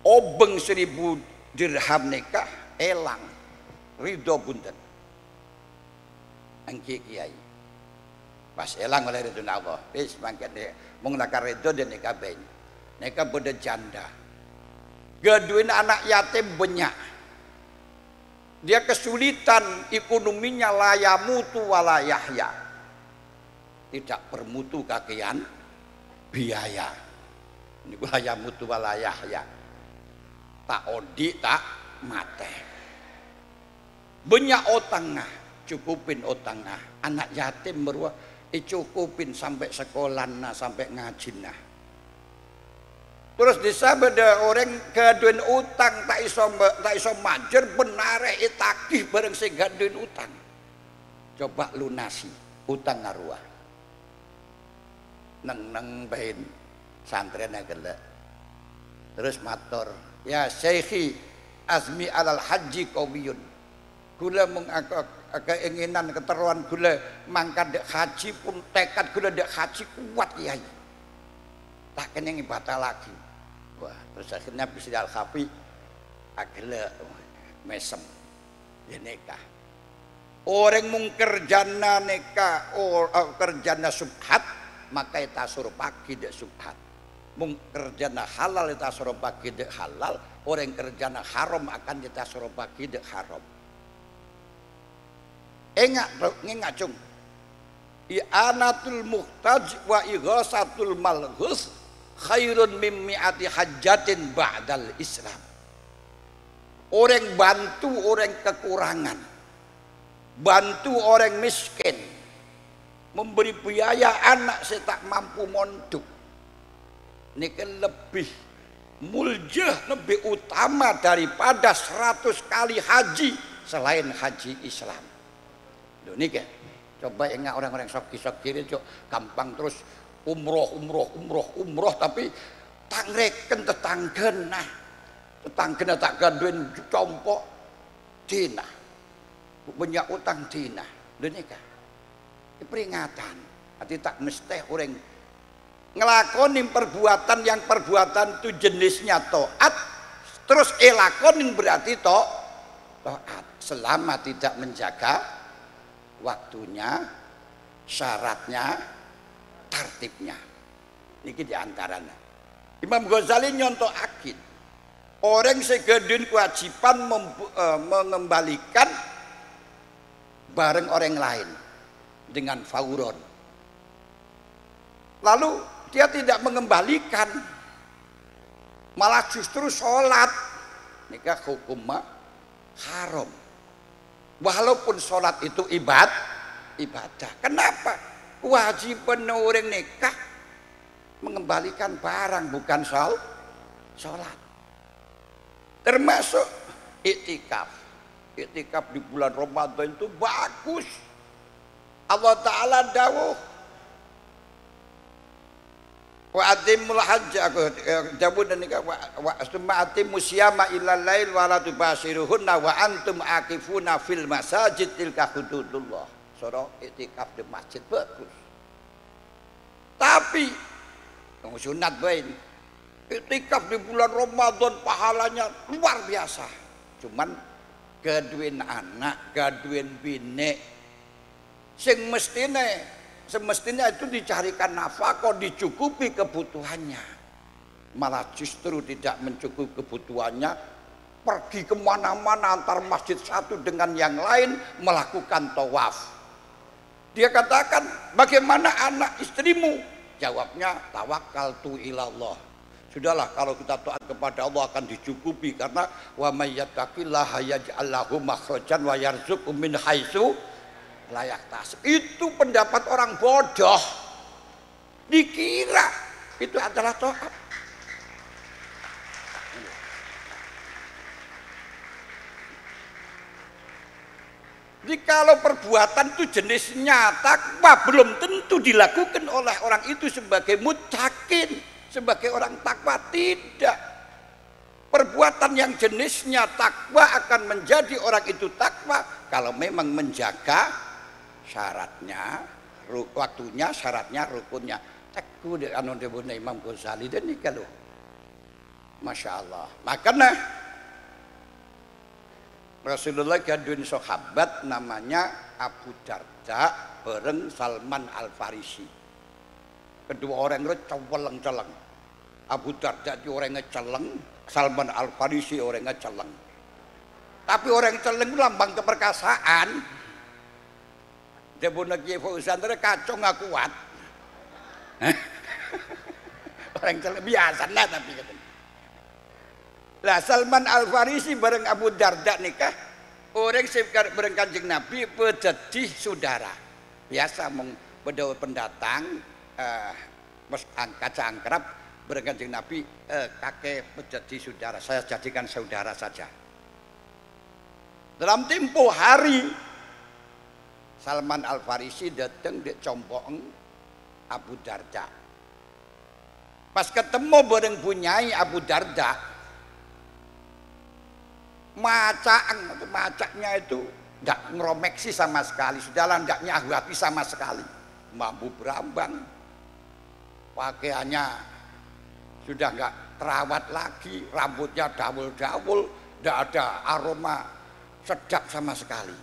obeng 1000 dirham nikah elang ridho bunten angki kiai pas elang oleh ridho Allah wis mangkat mung lakar ridho dan nikah ben nikah beda janda gaduin anak yatim banyak dia kesulitan ekonominya layamutu walayahya tidak bermutu kakean biaya ini layamutu walayahya tak odi tak mate banyak otangah cukupin otangah anak yatim berwa cukupin sampai sekolah sampai ngajin terus desa beda orang gaduin utang tak iso majer benare itakih bareng sing gaduin utang coba lunasi utang ngaruah neng bain santrena gelek terus matur ya syekhi azmi alal haji qawiyun gula keinginan keteruan gula mangkat dek haji pun tekad gula dek haji kuat kiai tak kena ngibadah lagi. Wah, terus akhirnya Bisri Al-Khafi akhirnya mesem ya nikah. Orang mung kerjana nikah kerjana subhat maka eta suruh pagi dek subhat. Mung kerjana halal eta suruh pagi dek halal. Orang kerjana haram akan eta suruh pagi dek haram. Ingat cung. I'anatul muhtaj wa ighasatul malghus khairun min mi'ati hajjatin ba'dal Islam. Orang bantu orang kekurangan, bantu orang miskin, memberi biaya anak saya tak mampu mondok, ini kan lebih muljah, lebih utama daripada 100 kali haji selain haji Islam. Ini kan coba ingat orang-orang soki-soki itu gampang terus umroh tapi tangreken tetanggen nah tetanggen tak ganduin compok dina banyak utang dina ini kan peringatan hati tak mesti orang ngelakoni perbuatan yang perbuatan itu jenisnya taat terus elakonin berarti taat selama tidak menjaga waktunya, syaratnya, tertibnya. Ini diantaranya. Imam Ghazali nyontok akid. Orang segedun kewajiban mengembalikan bareng orang lain dengan fauron. Lalu dia tidak mengembalikan, malah justru sholat. Nikah hukumnya haram. Walaupun sholat itu ibadah. Kenapa? Kewajiban orang nikah mengembalikan barang bukan sholat. Termasuk iktikaf. Iktikaf di bulan Ramadan itu bagus. Allah Ta'ala dawuh wa atimul hajja jabun dan nikah wa atimmu siyama ilal lail wa la tubashiruhunna wa antum akifuna fil masajid tilka hududullah. Surah iktikaf di masjid bagus. Tapi yang sunat bae iktikaf di bulan Ramadan pahalanya luar biasa. Cuman gaduin anak, gaduin bini sing semestinya itu dicarikan nafkah, dicukupi kebutuhannya, malah justru tidak mencukupi kebutuhannya, pergi kemana-mana antar masjid satu dengan yang lain melakukan tawaf. Dia katakan, bagaimana anak istrimu? Jawabnya, tawakkaltu ilallah. Sudahlah, kalau kita taat kepada Allah akan dicukupi, karena wa may yattaqillaha yaj'al lahu makhrajan wa yarzuqhu min haitsu layak tas. Itu pendapat orang bodoh, dikira itu adalah taat. Jadi kalau perbuatan itu jenisnya takwa belum tentu dilakukan oleh orang itu sebagai muttaqin, sebagai orang takwa. Tidak. Perbuatan yang jenisnya takwa akan menjadi orang itu takwa kalau memang menjaga syaratnya, waktunya, syaratnya, rukunnya. Teguh di anu debuna Imam Ghazali dan ini kalau, masya Allah. Makanya Rasulullah gaduin sahabat namanya Abu Darda bareng Salman Al Farisi. Kedua orang itu celeng-celeng. Abu Darda itu orangnya celeng, Salman Al Farisi orangnya celeng. Tapi orang celeng itu lambang keperkasaan. Dia bunuh Kiai Fauzan itu kacau nggak kuat. Orang celeng biasa lah tapi katanya. Lah Salman Al Farisi bareng Abu Darda nikah, orang sekarang bareng Kanjeng Nabi jadi saudara. Biasa mong pendatang kaca angkrab bareng Kanjeng Nabi kakek menjadi saudara. Saya jadikan saudara saja. Dalam tempo hari Salman Al Farisi datang di compong Abu Darda. Pas ketemu bareng bunyai Abu Darda, macaknya itu tidak ngeromeksi sama sekali, sudahlah tidak nyahuati sama sekali, mampu berambang, pakaiannya sudah nggak terawat lagi, rambutnya dawul-dawul, tidak ada aroma sedap sama sekali.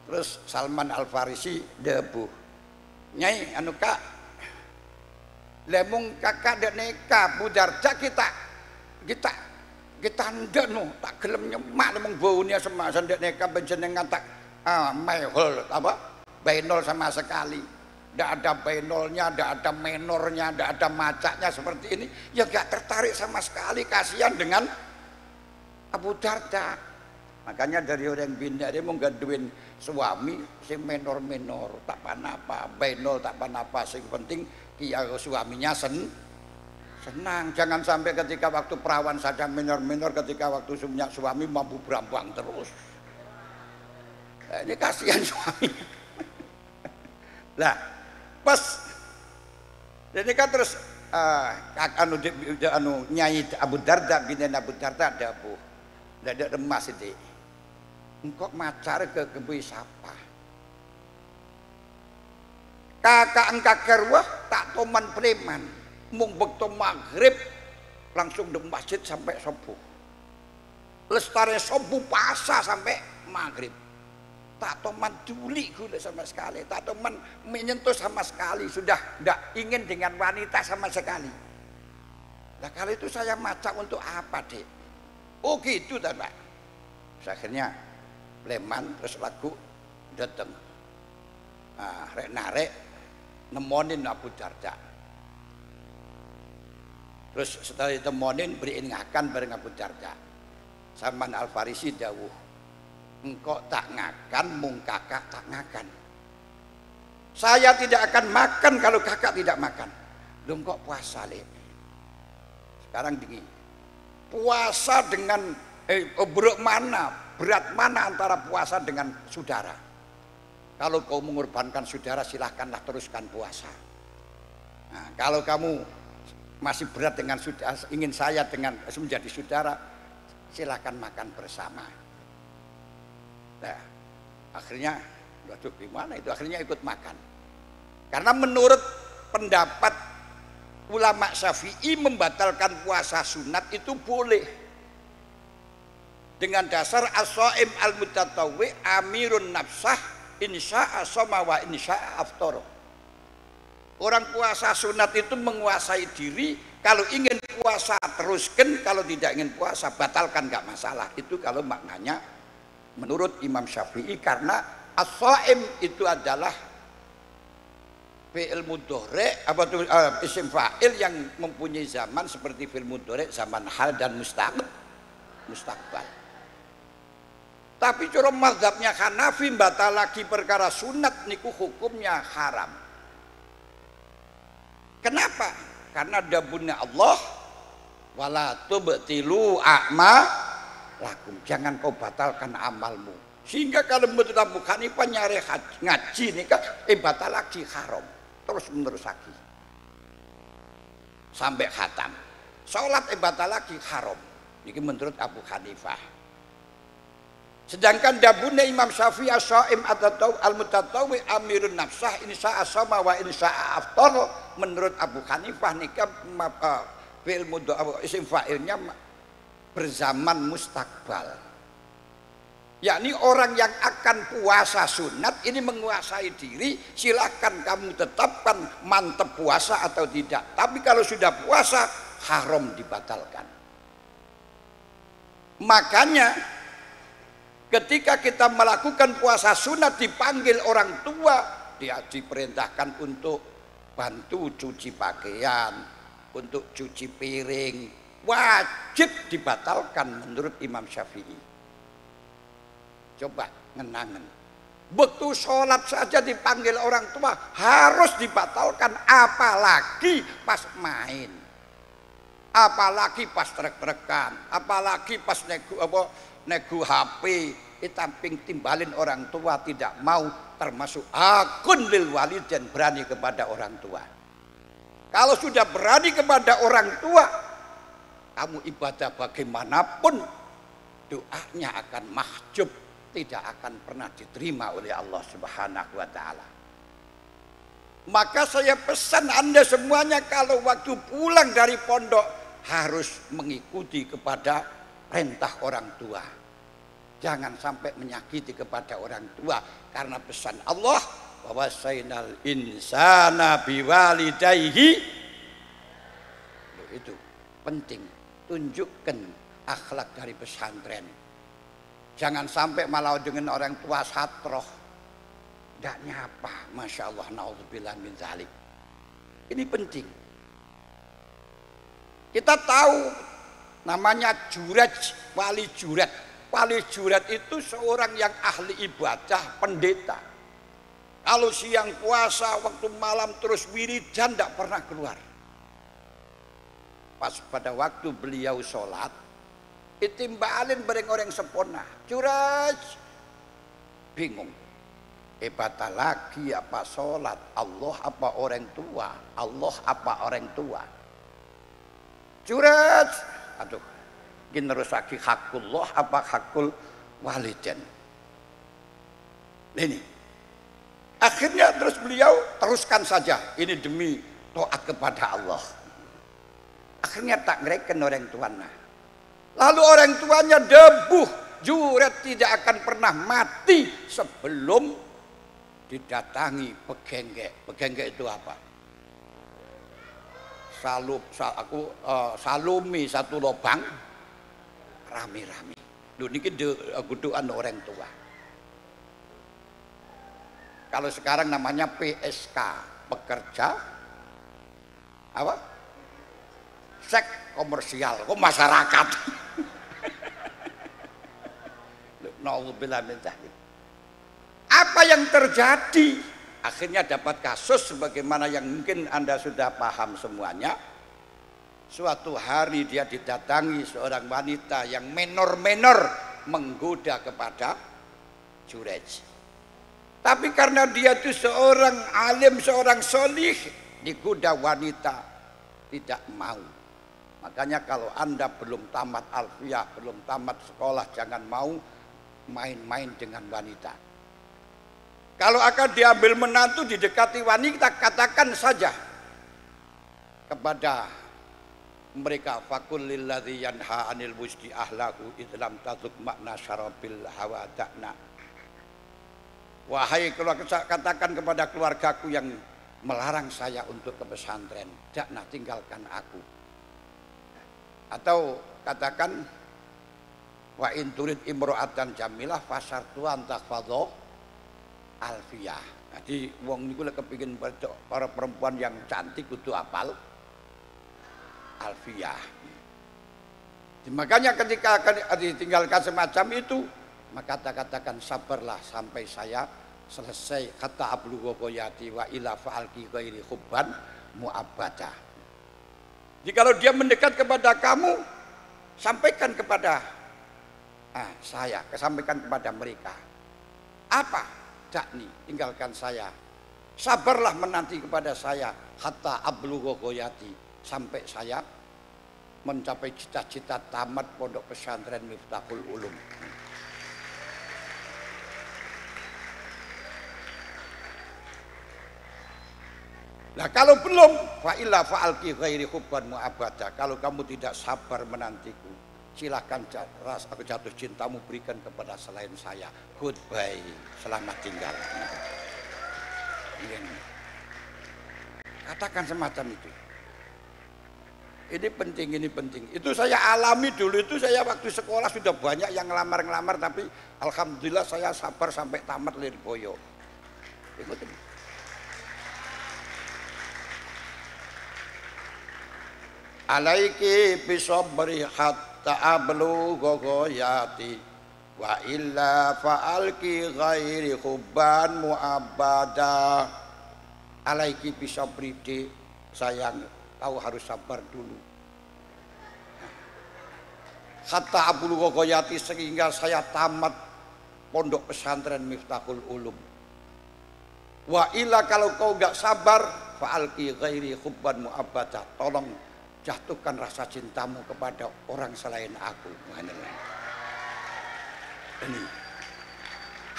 Terus Salman Al Farisi debu, Nyai anu kak, lemung kakak dek neka Budarja kita ndak no tak gelem nyemak lemung baunya sama sendek neka benjenengan tak mehol apa bainol sama sekali. Tidak ada bainolnya, tidak ada menornya, tidak ada macaknya seperti ini. Ya gak tertarik sama sekali, kasihan dengan Abu Darda. Makanya dari orang bina dia mau gaduin suami si menor-menor tak panapa, bainol tak panapa, sing penting kia suaminya senang. Jangan sampai ketika waktu perawan saja menor-menor, ketika waktu suami mampu berambang terus. Nah, ini kasihan suami. Lah pas jadi kan terus Nyai Abu Darda binen Abu Darda ada bu ada remas itu engkau macar ke kebui siapa kakak engkak kerwah tak toman preman mung bekto maghrib langsung di masjid sampai subuh lestari subuh pasa sampai maghrib tak teman juli gula sama sekali, tak teman menyentuh sama sekali, sudah tidak ingin dengan wanita sama sekali. Nah kalau itu saya macak untuk apa dek? Oh gitu tak pak. Akhirnya Leman terus lagu datang, rek narek nemonin Abu Darda. Terus setelah ditemonin beri ingakan bareng Abu Darda. Salman Al Farisi dawuh, engkau tak ngakan, mung kakak tak ngakan. Saya tidak akan makan kalau kakak tidak makan. Lu kok puasa le? Sekarang dingin. Puasa dengan berat mana antara puasa dengan saudara? Kalau kau mengorbankan saudara silahkanlah teruskan puasa. Nah, kalau kamu masih berat dengan saudara, ingin saya dengan menjadi saudara, silahkan makan bersama. Nah, akhirnya, waduh gimana itu? Akhirnya ikut makan. Karena menurut pendapat ulama Syafi'i membatalkan puasa sunat itu boleh. Dengan dasar as-shaim al-mutatawwi amirun nafsah insya'a shoma wa insya'a aftara. Orang puasa sunat itu menguasai diri, kalau ingin puasa teruskan, kalau tidak ingin puasa batalkan, nggak masalah. Itu kalau maknanya menurut Imam Syafi'i, karena as-shaim itu adalah fi'il mudhari' isim fa'il yang mempunyai zaman seperti fi'il mudhari', zaman hal dan mustaqbal. Tapi cara mazhabnya Hanafi batalaki perkara sunat niku hukumnya haram. Kenapa? Karena dabunnya Allah wala tubtilu lakum, jangan kau batalkan amalmu. Sehingga kalau menurut Abu Hanifah nyari ngaji nih kan batal lagi haram terus menerus lagi sampai khatam. Sholat batal lagi haram. Ini menurut Abu Hanifah. Sedangkan dabunnya Imam Syafi'i as-shaim atau al-mutatawwi amirun nafsah insya'a shoma wa insya'a aftar, menurut Abu Hanifah nikah fi'il mudhari isim fa'ilnya berzaman mustakbal, yakni orang yang akan puasa sunat ini menguasai diri, silakan kamu tetapkan mantep puasa atau tidak, tapi kalau sudah puasa haram dibatalkan. Makanya ketika kita melakukan puasa sunat dipanggil orang tua, dia diperintahkan untuk bantu cuci pakaian, untuk cuci piring, wajib dibatalkan menurut Imam Syafi'i. Coba ngenangan, betul sholat saja dipanggil orang tua harus dibatalkan, apalagi pas main, apalagi pas trek-trekan, apalagi pas nego HP, tamping timbalin orang tua tidak mau, termasuk akun lil walidain, berani kepada orang tua. Kalau sudah berani kepada orang tua, kamu ibadah bagaimanapun doanya akan mahjub, tidak akan pernah diterima oleh Allah Subhanahu wa taala. Maka saya pesan Anda semuanya kalau waktu pulang dari pondok harus mengikuti kepada perintah orang tua. Jangan sampai menyakiti kepada orang tua, karena pesan Allah bahwa wasainal insana biwalidayhi. Itu penting, tunjukkan akhlak dari pesantren. Jangan sampai malah dengan orang tua satroh, tidak nyapa, masya Allah, naudzubillah min dzalik. Ini penting. Kita tahu namanya juraj, wali jurat. Wali jurat itu seorang yang ahli ibadah, pendeta. Kalau siang puasa, waktu malam terus wiridan, tidak pernah keluar. Pas pada waktu beliau sholat, itimbalin bareng orang sepona. Juraj, bingung. Ibadah lagi apa sholat? Allah apa orang tua? Allah apa orang tua? Juraj, aduh. Generosaki hakullah apa hakul walidain. Ini akhirnya terus beliau teruskan saja, ini demi taat kepada Allah. Akhirnya tak ngereken orang tuanya. Lalu orang tuanya debuh, juret tidak akan pernah mati sebelum didatangi pegenggek. Pegenggek itu apa? Salumi satu lubang rame-rame. Lu niki gudukan orang tua. Kalau sekarang namanya PSK, pekerja apa? Seks komersial, kok masyarakat. Nauzubillah min dzalik. Apa yang terjadi? Akhirnya dapat kasus sebagaimana yang mungkin Anda sudah paham semuanya. Suatu hari dia didatangi seorang wanita yang menor-menor menggoda kepada Jurej. Tapi karena dia itu seorang alim, seorang solih, digoda wanita tidak mau. Makanya kalau Anda belum tamat alfiyah, belum tamat sekolah, jangan mau main-main dengan wanita. Kalau akan diambil menantu, didekati wanita, katakan saja kepada mereka, fakul lilladzi yanha anil wujdi ahlaku idlam tazuk makna syarabil hawa dakna. Wahai keluarga, katakan kepada keluargaku yang melarang saya untuk ke pesantren, dakna, tinggalkan aku. Atau katakan, wa in turid imro'atan jamilah fasartuan takfadho alfiyah. Jadi wong niku lek kepengin para perempuan yang cantik kudu apal alfiyah. Makanya ketika ditinggalkan semacam itu, maka katakan sabarlah sampai saya selesai. Kata ablughu ghayati wa ila fa'alki ghairi hubban mu'abbada. Jadi kalau dia mendekat kepada kamu, sampaikan kepada saya, sampaikan kepada mereka. Apa? Dakni, tinggalkan saya. Sabarlah menanti kepada saya. Hatta ablughu ghayati, sampai saya mencapai cita-cita tamat pondok pesantren Miftahul Ulum. Nah kalau belum, fa'illa fa'alki ghairi hubban mu'abada. Kalau kamu tidak sabar menantiku, silahkan aku jatuh cintamu berikan kepada selain saya. Goodbye, selamat tinggal. Katakan semacam itu. Ini penting, ini penting. Itu saya alami dulu, itu saya waktu sekolah sudah banyak yang ngelamar-ngelamar, tapi alhamdulillah saya sabar sampai tamat Lirboyo. Ikutin. Alaiki bisabri hatta ablugha ghayati wa illa fa'alki ghairi hubban mu'abbada. Alaiki bisabri, sayang, kau harus sabar dulu. Hatta ablugha ghayati, sehingga saya tamat pondok pesantren Miftahul Ulum. Wa illa, kalau kau enggak sabar, fa'alki ghairi hubban mu'abbada, tolong jatuhkan rasa cintamu kepada orang selain aku. Ini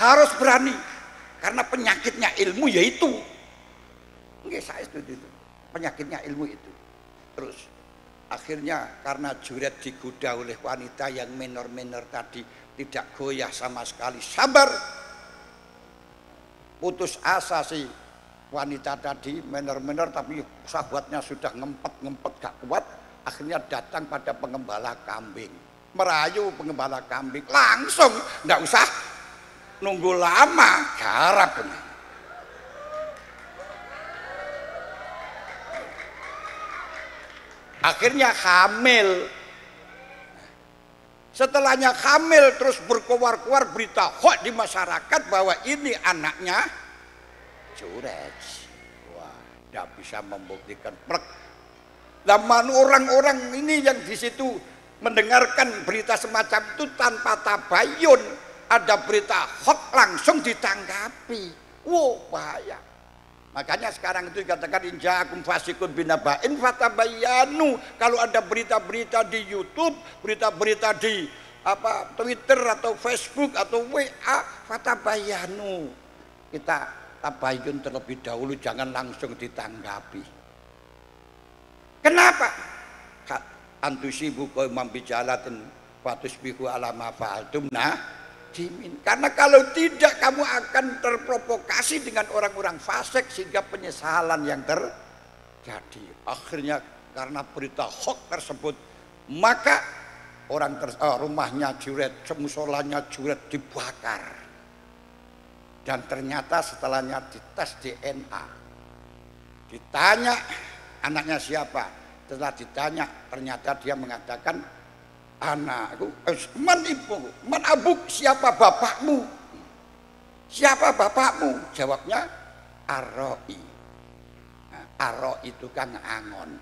harus berani, karena penyakitnya ilmu yaitu Nggih, saya itu penyakitnya ilmu itu. Terus akhirnya karena Juret digoda oleh wanita yang minor-minor tadi, tidak goyah sama sekali, sabar. Putus asa si wanita tadi, minor-minor, tapi sahabatnya sudah ngempet gak kuat. Akhirnya datang pada pengembala kambing, merayu pengembala kambing, langsung nggak usah nunggu lama, garap. Akhirnya hamil. Setelahnya hamil terus berkoar-koar berita hoax di masyarakat bahwa ini anaknya Juret. Wah, tidak bisa membuktikan. Zaman orang-orang ini yang di situ mendengarkan berita semacam itu tanpa tabayun, ada berita hoax langsung ditanggapi. Wow, bahaya. Makanya sekarang itu dikatakan inja'akum fasikun binaba'in fatabayyanu. Kalau ada berita-berita di YouTube, berita-berita di Twitter atau Facebook atau WA, fatabayyanu. Kita tabayyun terlebih dahulu, jangan langsung ditanggapi. Kenapa? Antusibu qauman bijalatin fatusbihu ala ma fa'altum jimin. Karena kalau tidak kamu akan terprovokasi dengan orang-orang fasik sehingga penyesalan yang terjadi. Akhirnya karena berita hoax tersebut, maka rumahnya Juret, musolanya Juret dibakar. Dan ternyata setelahnya dites DNA, ditanya anaknya siapa. Setelah ditanya ternyata dia mengatakan, anakku, man ibuku, man abuk, siapa bapakmu? Siapa bapakmu? Jawabnya Aroi. Nah, Aroi itu kan angon.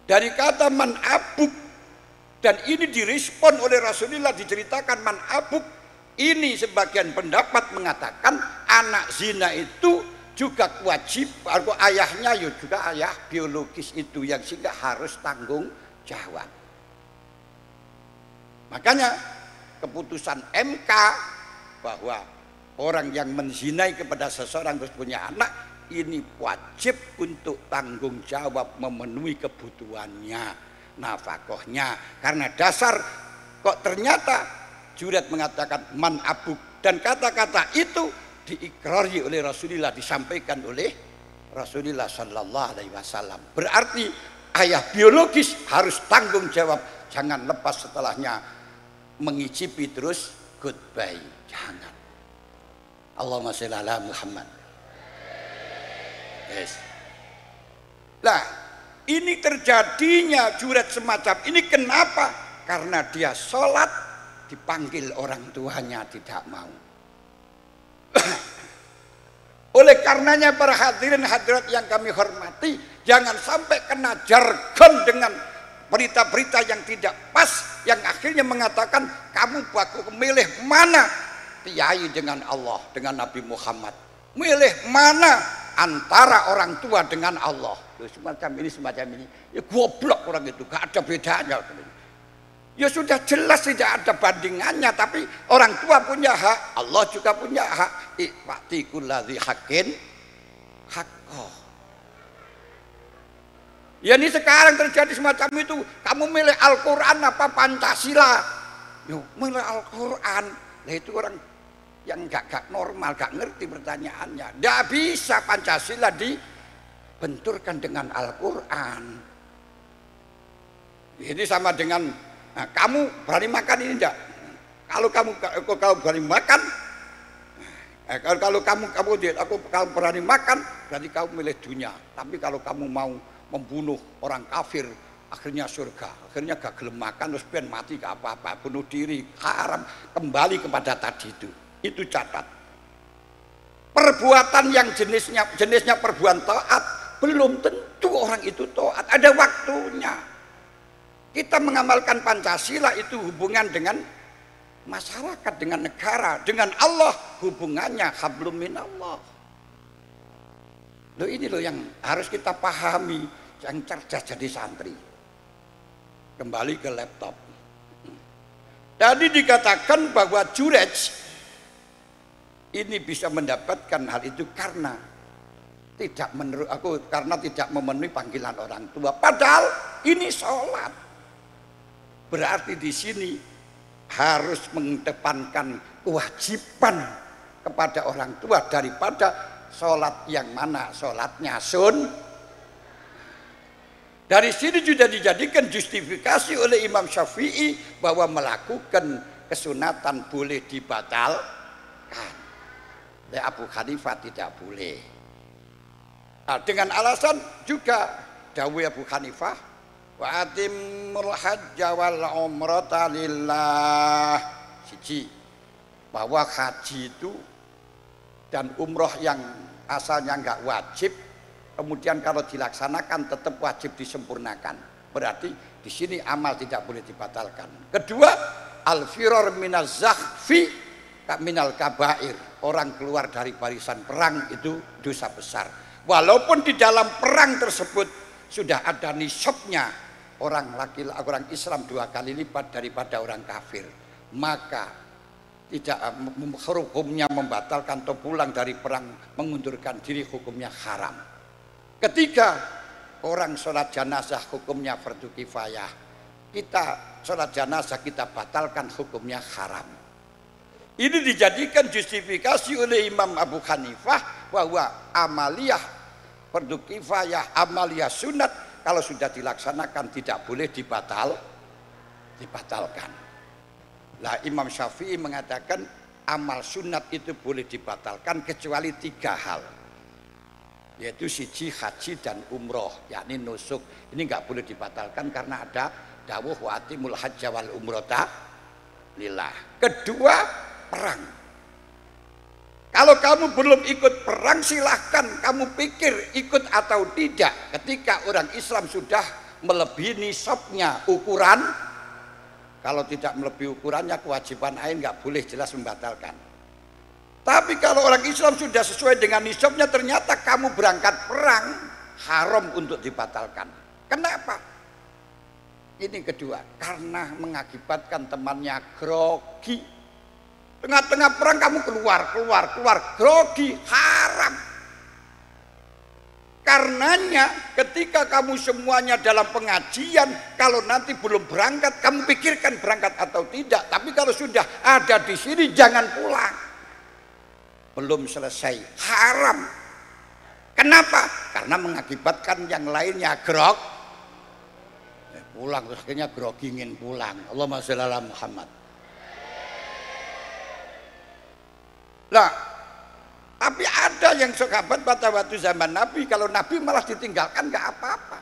Dari kata man abuk, dan ini direspon oleh Rasulullah, diceritakan man abuk. Ini sebagian pendapat mengatakan anak zina itu juga wajib, atau ayahnya juga ayah biologis itu yang sehingga harus tanggung jawab. Makanya keputusan MK bahwa orang yang menzinai kepada seseorang terus punya anak, ini wajib untuk tanggung jawab memenuhi kebutuhannya, nafkahnya. Karena dasar kok ternyata Juret mengatakan man abuk, dan kata-kata itu diikrari oleh Rasulullah, disampaikan oleh Rasulullah Sallallahu Alaihi Wasallam. Berarti ayah biologis harus tanggung jawab, jangan lepas setelahnya mengicipi terus goodbye, jangan. Allahumma sholli ala Muhammad. Yes. Nah, ini terjadinya Juret semacam ini kenapa? Karena dia sholat dipanggil orang tuanya tidak mau. Oleh karenanya para hadirin hadirat yang kami hormati, jangan sampai kena jargon dengan berita-berita yang tidak pas, yang akhirnya mengatakan kamu baku milih mana kiai dengan Allah, dengan Nabi Muhammad, milih mana antara orang tua dengan Allah. Semacam ini, ya goblok orang itu, gak ada bedanya. Ya sudah jelas tidak ada bandingannya, tapi orang tua punya hak, Allah juga punya hak. I'ti kulladzi haqqin haqqah. Ya ini sekarang terjadi semacam itu. Kamu milih Al-Quran apa Pancasila? Yo, milih Al-Quran. Nah itu orang yang gak normal, gak ngerti pertanyaannya. Tidak bisa Pancasila dibenturkan dengan Al-Quran. Ini sama dengan nah, kamu berani makan ini enggak? Kalau kamu berani makan, kalau kamu berani makan, berarti kamu milih dunia. Tapi kalau kamu mau membunuh orang kafir, akhirnya surga. Akhirnya gak gelem makan, terus ben mati gak apa-apa, bunuh diri, haram. Kembali kepada tadi itu. Itu catat. Perbuatan yang jenisnya perbuatan taat, belum tentu orang itu taat. Ada waktunya. Kita mengamalkan Pancasila itu hubungan dengan masyarakat, dengan negara, dengan Allah, hubungannya hablum minallah. Loh ini loh yang harus kita pahami, yang cerdas jadi santri. Kembali ke laptop. Tadi dikatakan bahwa Jurej ini bisa mendapatkan hal itu karena tidak menurut aku karena tidak memenuhi panggilan orang tua. Padahal ini sholat. Berarti di sini harus mengedepankan kewajiban kepada orang tua daripada sholat yang mana sholatnya Dari sini juga dijadikan justifikasi oleh Imam Syafi'i bahwa melakukan kesunatan boleh dibatalkan. Abu Hanifah tidak boleh. Nah, dengan alasan juga dawuh Abu Hanifah, wa atimul hajja wal umrata lillah. Siji, bahwa haji itu dan umroh yang asalnya enggak wajib, kemudian kalau dilaksanakan tetap wajib disempurnakan. Berarti di sini amal tidak boleh dibatalkan. Kedua, al-firar minaz zakhfi minal kabair. Orang keluar dari barisan perang itu dosa besar. Walaupun di dalam perang tersebut sudah ada nisabnya, orang Islam 2 kali lipat daripada orang kafir, maka tidak hukumnya membatalkan atau pulang dari perang mengundurkan diri hukumnya haram. Ketiga, orang sholat jenazah hukumnya fardu kifayah. Kita sholat jenazah kita batalkan hukumnya haram. Ini dijadikan justifikasi oleh Imam Abu Hanifah bahwa amaliyah fardu kifayah, amaliyah sunat kalau sudah dilaksanakan tidak boleh dibatalkan. Lah Imam Syafi'i mengatakan amal sunat itu boleh dibatalkan kecuali 3 hal, yaitu siji haji dan umroh, yakni nusuk. Ini nggak boleh dibatalkan karena ada dawuh wa atimul hajja wal umrata lillah. Kedua, perang. Kalau kamu belum ikut perang silahkan kamu pikir ikut atau tidak. Ketika orang Islam sudah melebihi nisabnya ukuran, kalau tidak melebihi ukurannya kewajiban ain nggak boleh jelas membatalkan. Tapi kalau orang Islam sudah sesuai dengan nisabnya ternyata kamu berangkat perang, haram untuk dibatalkan. Kenapa? Ini kedua, karena mengakibatkan temannya grogi. Tengah-tengah perang kamu keluar grogi, haram. Karenanya ketika kamu semuanya dalam pengajian, kalau nanti belum berangkat kamu pikirkan berangkat atau tidak. Tapi kalau sudah ada di sini jangan pulang. Belum selesai, haram. Kenapa? Karena mengakibatkan yang lainnya pulang terus akhirnya grogi ingin pulang. Allahumma sholli ala Muhammad. Nah, tapi ada yang sahabat pada waktu zaman Nabi, kalau Nabi malah ditinggalkan nggak apa-apa.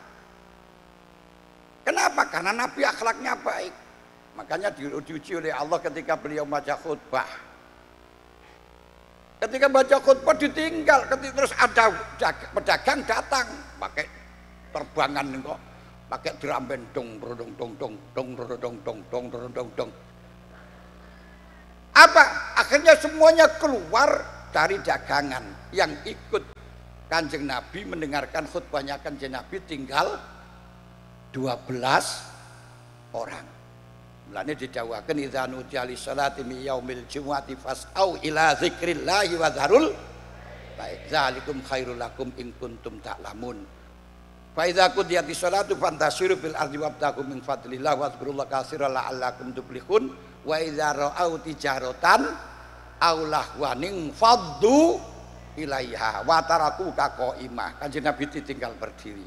Kenapa? Karena Nabi akhlaknya baik. Makanya diuji oleh Allah ketika beliau baca khutbah. Ketika baca khutbah ditinggal, terus ada pedagang datang pakai terbangan kok, pakai drum band dong dong dong dong dong dong dong dong dong. Apa? Akhirnya semuanya keluar dari dagangan. Yang ikut Kanjeng Nabi mendengarkan khutbahnya Kanjeng Nabi tinggal 12 orang. Mulane didhawuhaken idza nudiya lis salati min yaumil jumu'ati fas'au ila dzikrillahi wa dzarul baik zalikum khairul lakum in kuntum ta'lamun. Fa idza qudiyatis salatu fantasiru fil ardi wabtaghu min fadlillah wa dzkurullaha katsiran la'allakum tuflihun. Wa idza ra'au tijaratan aw lahwanin faddu ilaiha wa tarakuka qaimah. Kanjeng Nabi ditinggal berdiri.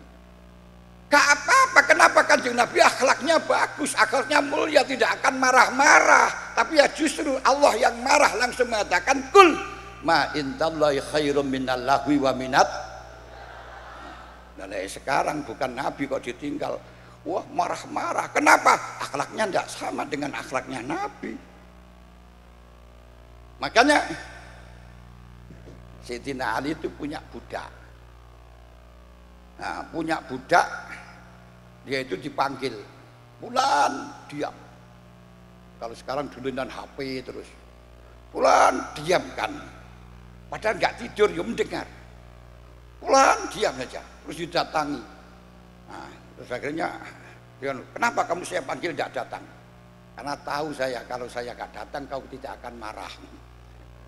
Gak apa-apa. Kenapa? Kanjeng Nabi akhlaknya bagus, akhlaknya mulia, tidak akan marah-marah. Tapi ya justru Allah yang marah langsung mengatakan kul ma indallahi khairum minal lahwi wa minat. Nah, sekarang bukan Nabi kok ditinggal. Wah, marah-marah. Kenapa? Akhlaknya tidak sama dengan akhlaknya Nabi. Makanya Sayyidina Ali itu punya budak. Nah, punya budak, dia itu dipanggil, Fulan, diam. Kalau sekarang duluan HP terus, Fulan, diamkan. Padahal nggak tidur, ya mendengar. Fulan, diam saja. Terus didatangi. Nah, terus akhirnya, kenapa kamu saya panggil tidak datang? Karena tahu saya kalau saya nggak datang kau tidak akan marah.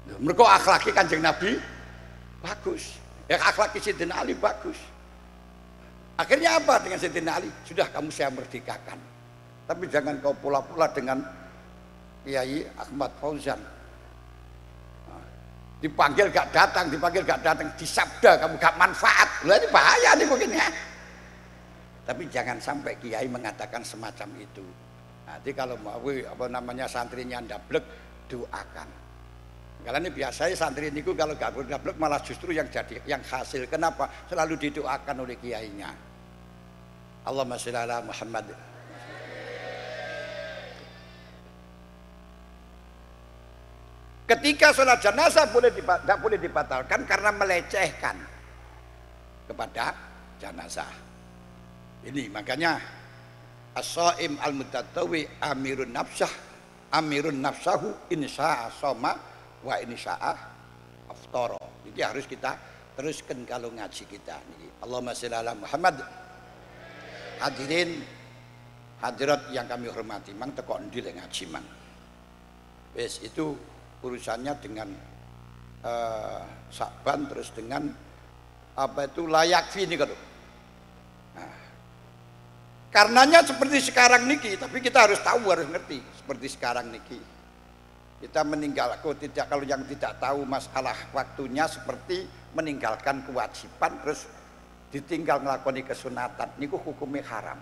Mereka akhlaki Kanjeng Nabi bagus. Ya akhlak Sayyidina Ali bagus. Akhirnya apa dengan Sayyidina Ali? Sudah kamu saya merdekakan. Tapi jangan kau pula-pula dengan Kiai Ahmad Fauzan. Dipanggil gak datang, disabda kamu gak manfaat. Lah ini bahaya nih mungkin ya. Tapi jangan sampai kiai mengatakan semacam itu. Nanti kalau mau santrinya ndablek, doakan. Kalau ini biasanya santri niku kalau gak ndablek malah justru yang jadi yang hasil. Kenapa? Selalu didoakan oleh kiainya. Allahumma sholli ala Muhammad. Ketika sholat jenazah tidak boleh dibatalkan karena melecehkan kepada jenazah. Ini makanya as-shaim al-mutatawwi amirun nafsahu insya'a shoma wa insya'a aftara. Jadi harus kita teruskan kalau ngaji kita. Allahumma sholli ala Muhammad. Hadirin hadirat yang kami hormati, mang teko endi lek ngaji mang. Wis itu urusannya dengan Sa'ban terus dengan apa itu layak ini kalau. Nah, karenanya seperti sekarang niki, tapi kita harus tahu, harus ngerti seperti sekarang niki. Kita meninggalkan kalau yang tidak tahu masalah waktunya seperti meninggalkan kewajiban terus ditinggal ngelakoni kesunatan niku hukumnya haram.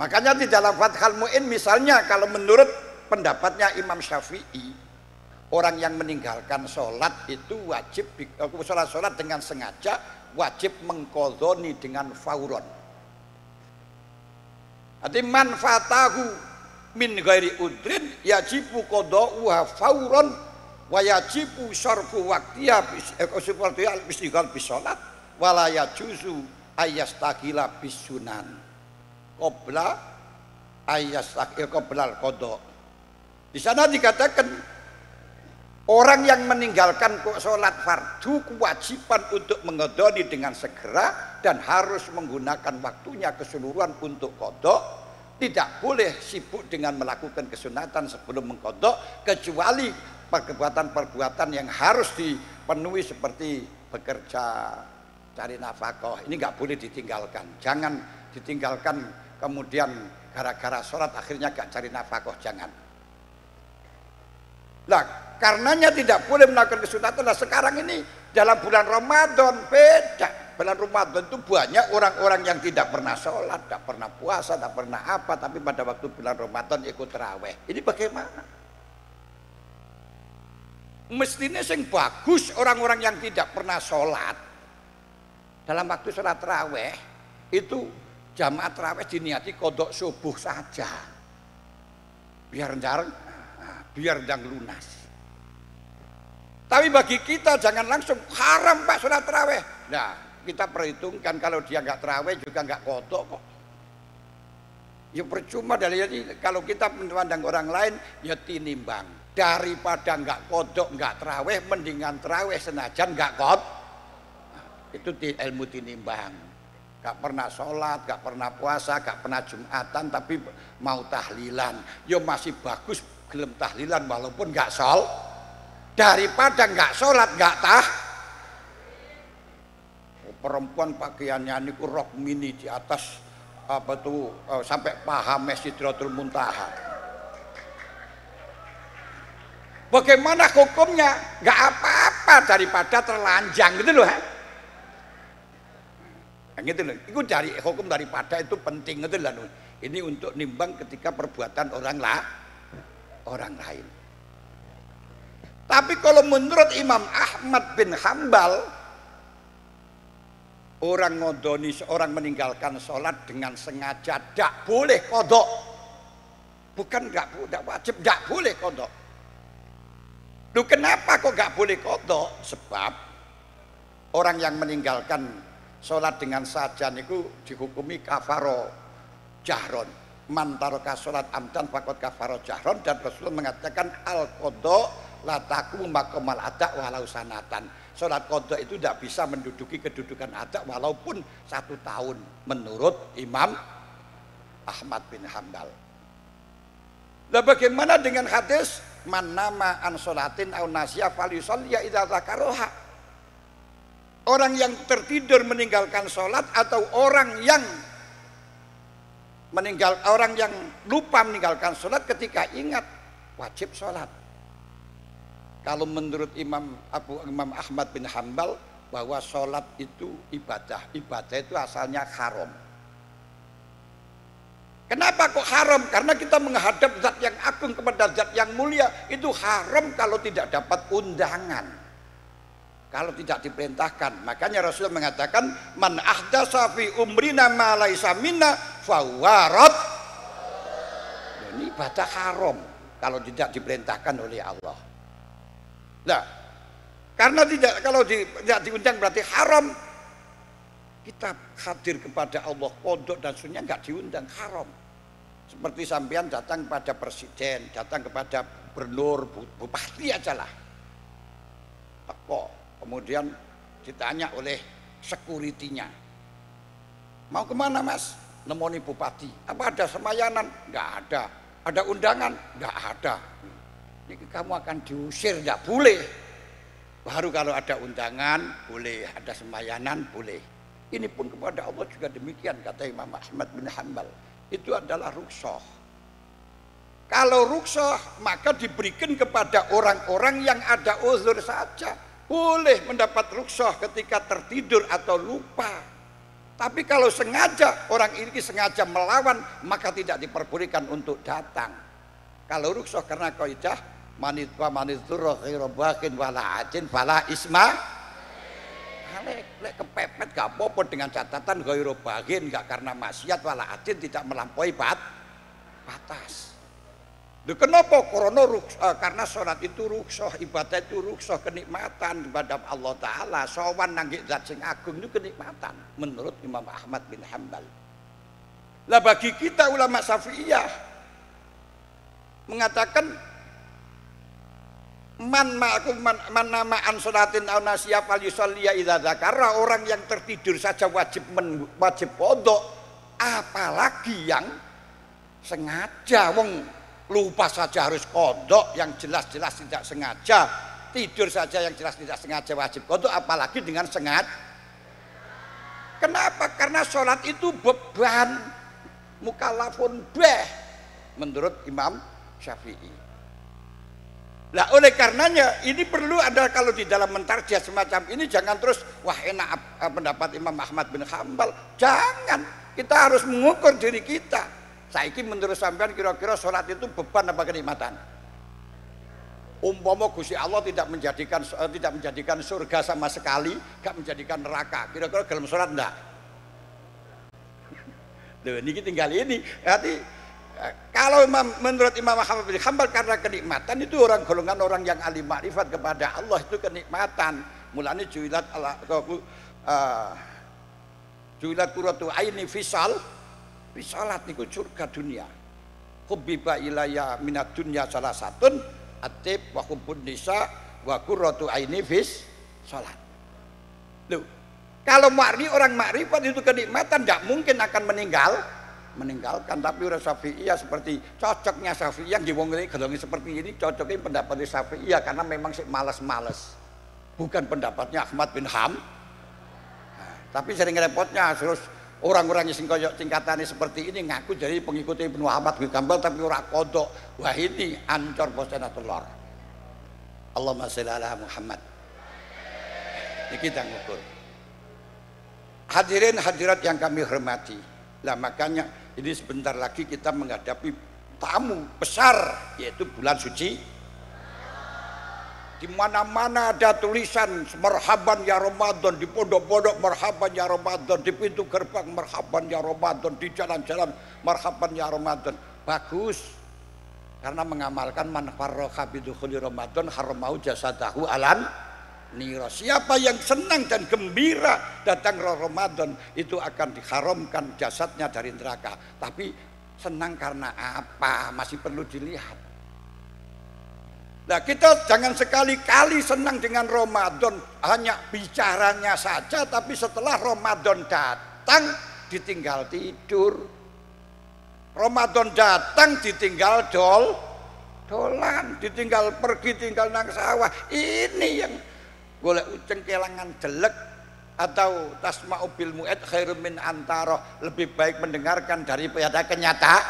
Makanya di dalam Fathul Mu'in misalnya kalau menurut pendapatnya Imam Syafi'i, orang yang meninggalkan sholat itu wajib sholat dengan sengaja wajib mengqadhoni dengan fauron. Arti man fatahu min ghairi udrin yajibu qada'uha fauron wa yajibu syarfu waqtiha bistighal bisolat wala yajuzu ayyastaqila bisunan qabla ayyastaqil qablal qada'. Di sana dikatakan orang yang meninggalkan sholat fardu kewajiban untuk mengodoni dengan segera dan harus menggunakan waktunya keseluruhan untuk kodok. Tidak boleh sibuk dengan melakukan kesunatan sebelum mengkodok kecuali perbuatan-perbuatan yang harus dipenuhi seperti bekerja, cari nafkah. Ini nggak boleh ditinggalkan. Jangan ditinggalkan kemudian gara-gara sholat akhirnya gak cari nafkah, jangan. Nah, karenanya tidak boleh melakukan kesunatan. Nah, sekarang ini dalam bulan Ramadan beda. Bulan Ramadan itu banyak orang-orang yang tidak pernah sholat, tidak pernah puasa, tidak pernah apa, tapi pada waktu bulan Ramadan ikut taraweh. Ini bagaimana? Mestinya yang bagus orang-orang yang tidak pernah sholat dalam waktu sholat taraweh itu jamaah taraweh diniati kodok subuh saja, biar ndang lunas. Tapi bagi kita jangan langsung haram Pak sholat taraweh. Nah, kita perhitungkan kalau dia nggak taraweh juga nggak kodok kok. Ya percuma dari kalau kita memandang orang lain ya tinimbang. Daripada nggak kodok nggak taraweh, mendingan taraweh senajan nggak kodok. Itu ilmu tinimbang. Gak pernah sholat, gak pernah puasa, gak pernah jumatan, tapi mau tahlilan. Ya masih bagus gelem tahlilan walaupun gak sholat. Daripada gak sholat, gak perempuan pakaiannya niku rok mini di atas apa tuh sampai paha Sidratul Muntaha. Bagaimana hukumnya? Gak apa-apa daripada terlanjang gitu loh. Gitu loh. Itu dari hukum daripada itu penting gitu loh. Ini untuk nimbang ketika perbuatan orang lain. Tapi kalau menurut Imam Ahmad bin Hambal, orang ngodoni seorang meninggalkan sholat dengan sengaja tidak boleh kodok. Bukan tidak wajib, tidak boleh kodok. Loh kenapa kok nggak boleh kodok? Sebab orang yang meninggalkan sholat dengan sajan itu dihukumi kafaro jahron. Man taraka sholat amdan fakot kafaro jahron. Dan Rasulullah mengatakan al kodok lataku makomal adak walau sanatan. Sholat kodok itu tidak bisa menduduki kedudukan adak walaupun 1 tahun menurut Imam Ahmad bin Hambal. Nah bagaimana dengan hadis man nama an sholatin au nasya falyusalli idza dzakaroha? Orang yang tertidur meninggalkan sholat atau orang yang lupa meninggalkan sholat ketika ingat wajib sholat. Kalau menurut Imam Ahmad bin Hambal bahwa sholat itu ibadah itu asalnya haram. Kenapa kok haram? Karena kita menghadap zat yang agung kepada zat yang mulia, itu haram kalau tidak dapat undangan. Kalau tidak diperintahkan. Makanya Rasul mengatakan, man ahdatsa fi umrina ma laisa minna fahuwa rad. Ini ibadah haram kalau tidak diperintahkan oleh Allah. Nah, karena tidak diundang berarti haram. Kita hadir kepada Allah, pondok dan sunnah enggak diundang, haram. Seperti sampean datang kepada presiden, datang kepada gubernur, bupati aja lah. Teko. Kemudian ditanya oleh sekuritinya, mau kemana mas? Nemoni bupati. Apa ada semayanan? Enggak ada. Ada undangan? Enggak ada. Ini kamu akan diusir, enggak boleh. Baru kalau ada undangan boleh, ada semayanan boleh. Ini pun kepada Allah juga demikian, kata Imam Ahmad bin Hambal. Itu adalah rukhsah. Kalau rukhsah maka diberikan kepada orang-orang yang ada uzur saja. Boleh mendapat rukhsah ketika tertidur atau lupa. Tapi kalau sengaja, orang ini sengaja melawan, maka tidak diperbolehkan untuk datang. Kalau rukhsah karena kaidah manidurra ghairu baghin wala adin fala isma. Lek kepepet gak apa-apa dengan catatan ghairu baghin, gak karena maksiat wala adin, tidak melampaui batas. Loh, kenapa? Karena sholat itu rukhsah, ibadah itu rukhsah, kenikmatan kepada Allah Ta'ala. Sowan nanggik zat sing agung itu kenikmatan menurut Imam Ahmad bin Hambal. Lah bagi kita ulama Syafi'iyah mengatakan man nama an sholatin aw nasiya fal yusalliya idza dzakara. Orang yang tertidur saja wajib qadha, apalagi yang sengaja. Wong lupa saja harus qadha, yang jelas-jelas tidak sengaja. Tidur saja yang jelas tidak sengaja wajib qadha, apalagi dengan sengaja. Kenapa? Karena sholat itu beban, mukallafun bih menurut Imam Syafi'i. Nah, oleh karenanya ini perlu ada, kalau di dalam mentarjah semacam ini jangan terus wah enak pendapat Imam Ahmad bin Hambal. Jangan, kita harus mengukur diri kita. Saiki menurut sampean kira-kira sholat itu beban apa kenikmatan? Umpama Gusti Allah tidak menjadikan surga sama sekali, gak menjadikan neraka, kira-kira dalam sholat enggak? Loh, ini tinggal ini. Berarti kalau menurut Imam Ahmad bin Hambal karena kenikmatan itu golongan orang yang ahli makrifat kepada Allah itu kenikmatan. Mulane juilat qurratu aini fisal. Salat niku surga dunia. Hubbiba ilayya minad dunya salasatun atib wa hubbun nisa wa qurratu aini fis salat. Loh, kalau orang makrifat itu kenikmatan tidak mungkin akan meninggalkan. Tapi orang Syafi'iyah seperti cocoknya Syafi'iyah nggih wong golongan seperti ini cocoknya pendapat Syafi'iyah karena memang sih malas-malas. Bukan pendapatnya Ahmad bin Ham. Nah, tapi sering repotnya terus orang-orang yang koyok tingkatannya seperti ini ngaku jadi pengikut Ibnu Ahmad bin Hambal tapi ora kodok. Wah ini ancor posena telur. Allahumma sholli ala Muhammad. Ini kita ngukur. Hadirin hadirat yang kami hormati. Lah makanya ini sebentar lagi kita menghadapi tamu besar yaitu bulan suci. Di mana-mana ada tulisan marhaban ya Ramadan, di pondok-pondok marhaban ya Ramadan, di pintu gerbang marhaban ya Ramadan, di jalan-jalan marhaban ya Ramadan. Bagus. Karena mengamalkan man farraha bi dukhuli Ramadan haramau jasadahu alan nira. Siapa yang senang dan gembira datang Ramadan itu akan diharamkan jasadnya dari neraka. Tapi senang karena apa? Masih perlu dilihat. Nah, kita jangan sekali-kali senang dengan Ramadan hanya bicaranya saja, tapi setelah Ramadan datang ditinggal tidur. Ramadan datang ditinggal dolan, ditinggal pergi, tinggal nang sawah. Ini yang golek uceng kelangan jelek atau tasma'u bil mu'ad khairum min antara, lebih baik mendengarkan daripada kenyataan.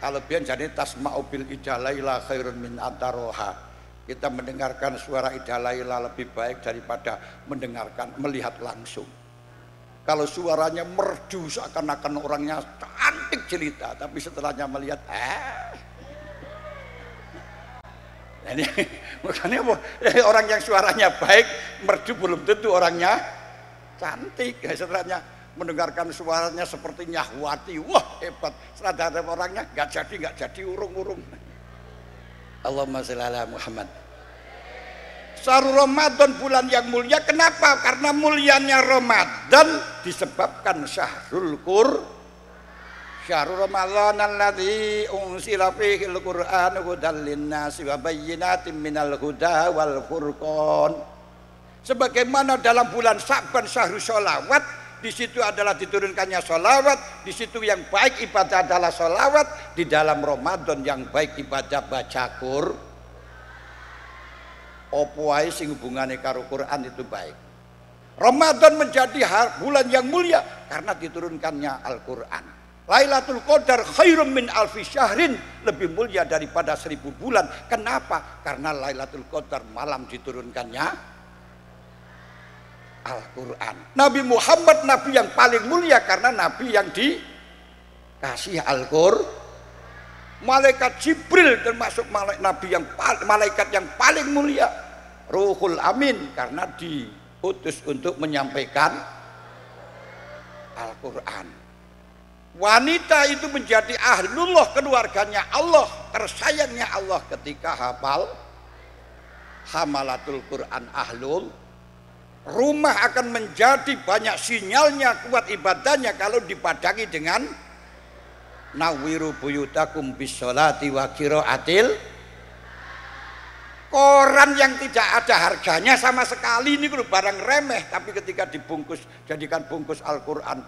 Kalau biar jadi tasma'u bil idalaila khairun min antaroha, kita mendengarkan suara idalaila lebih baik daripada mendengarkan melihat langsung. Kalau suaranya merdu seakan-akan orangnya cantik jelita, tapi setelahnya melihat ini makanya orang yang suaranya baik merdu belum tentu orangnya cantik. Setelahnya mendengarkan suaranya seperti Nyahwati, wah hebat. Setelah orangnya nggak jadi urung-urung. Allahumma sholli ala Muhammad. Syahrul Ramadan, bulan yang mulia. Kenapa? Karena mulianya Ramadan disebabkan syahrul Syahrul Ramadan alladzi unzila fihi al-Qur'an hudan lin-nasi wa bayyinatin minal huda wal furqan. Sebagaimana dalam bulan Sya'ban syahrul sholawat, di situ adalah diturunkannya sholawat, di situ yang baik ibadah adalah sholawat, di dalam Ramadan yang baik ibadah baca Qur'an. Opo wae sing hubungane karo Quran itu baik. Ramadan menjadi bulan yang mulia karena diturunkannya Al-Qur'an. Lailatul Qadar khairum min alfi syahrin, lebih mulia daripada 1000 bulan. Kenapa? Karena Lailatul Qadar malam diturunkannya Al-Qur'an. Nabi Muhammad nabi yang paling mulia karena nabi yang dikasih Al-Qur'an. Malaikat Jibril termasuk malaikat yang paling mulia. Ruhul Amin karena diutus untuk menyampaikan Al-Qur'an. Wanita itu menjadi ahlullah, keluarganya Allah, tersayangnya Allah ketika hafal hamalatul Quran ahlul. Rumah akan menjadi banyak sinyalnya, kuat ibadahnya kalau dipadangi dengan nawiru buyutakum bisolati wa qiraatil. Koran yang tidak ada harganya sama sekali, ini barang remeh, tapi ketika dibungkus, jadikan bungkus Al-Quran,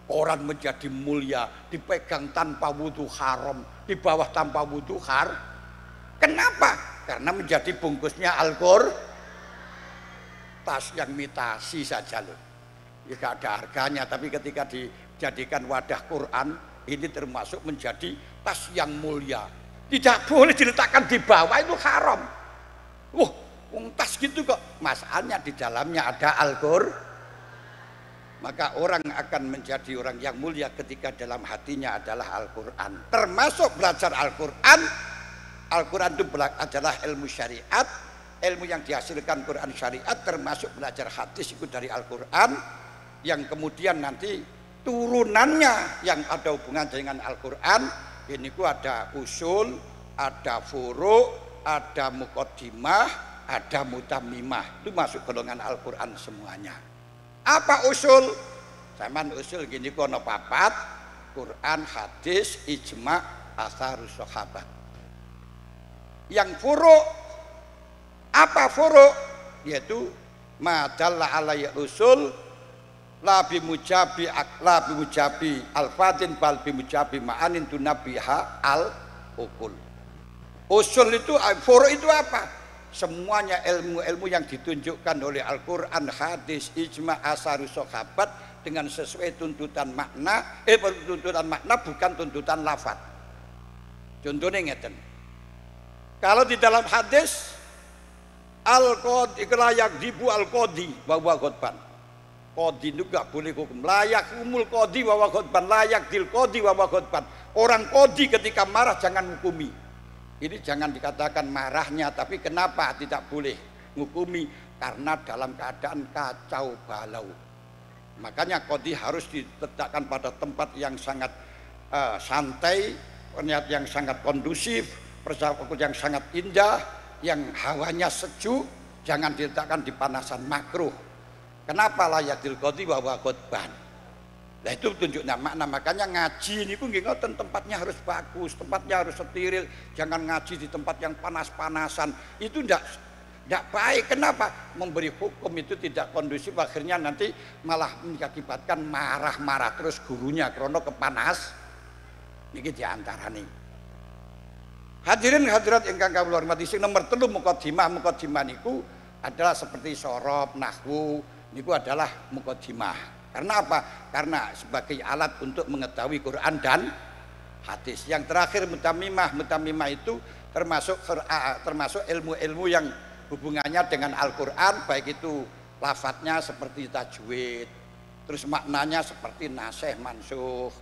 koran menjadi mulia, dipegang tanpa wudu haram, di bawah tanpa wudu haram. Kenapa? Karena menjadi bungkusnya Al-Qur'an. Tas yang imitasi saja loh, ya gak ada harganya, tapi ketika dijadikan wadah Quran, ini termasuk menjadi tas yang mulia. Tidak boleh diletakkan di bawah, itu haram. Tas gitu kok, masalahnya di dalamnya ada Al-Qur'an. Maka orang akan menjadi orang yang mulia ketika dalam hatinya adalah Al-Quran. Termasuk belajar Al-Quran. Al-Quran itu adalah ilmu syariat, ilmu yang dihasilkan Quran syariat, termasuk belajar hadis itu dari Al-Quran, yang kemudian nanti turunannya yang ada hubungan dengan Al-Quran. Ini ku ada usul, ada furu', ada muqaddimah, ada mutammimah. Itu masuk golongan Al-Quran semuanya. Apa usul? Zaman usul gini kono papat, Quran, hadis, ijma, asarus sahabat. Yang furu', apa furu'? Yaitu madalla alaihi usul la bimujabi al-fadin bal bimujabi ma'anin tunabiha al-ukul. Usul itu, furu' itu apa? Semuanya ilmu-ilmu yang ditunjukkan oleh Al-Quran, hadis, ijma, asarus sahabat dengan sesuai tuntutan makna, tuntutan makna bukan tuntutan lafaz. Contohnya ngeten. Kalau di dalam hadis al-qadi layak dibu al-qadi wa huwa ghadban. Qadi itu enggak boleh hukum. Layak umul qadi wa huwa ghadban, layak dil qadi wa huwa ghadban. Orang qadi ketika marah jangan hukumi. Ini jangan dikatakan marahnya, tapi kenapa tidak boleh menghukumi? Karena dalam keadaan kacau balau. Makanya qadhi harus diletakkan pada tempat yang sangat santai, yang sangat kondusif, persahabatan yang sangat indah, yang hawanya sejuk, jangan diletakkan di panasan makruh. Kenapa layatil qadhi wa huwa ghadban? Nah itu tunjuknya makna. Makanya ngaji ini nggih ngoten, tempatnya harus bagus, tempatnya harus steril, jangan ngaji di tempat yang panas-panasan. Itu ndak baik. Kenapa? Memberi hukum itu tidak kondusif, akhirnya nanti malah mengakibatkan marah-marah terus gurunya krono kepanas. Niki diantarane. Hadirin hadirat ingkang kawula hormati, sing nomor 3 muqaddimah niku adalah seperti sorob, nahwu, Niku adalah muqaddimah. Karena apa? Karena sebagai alat untuk mengetahui Quran dan hadis. Yang terakhir mutamimah. Mutamimah itu termasuk ilmu-ilmu yang hubungannya dengan Al-Quran, baik itu lafadznya seperti tajwid, terus maknanya seperti nasih mansuh,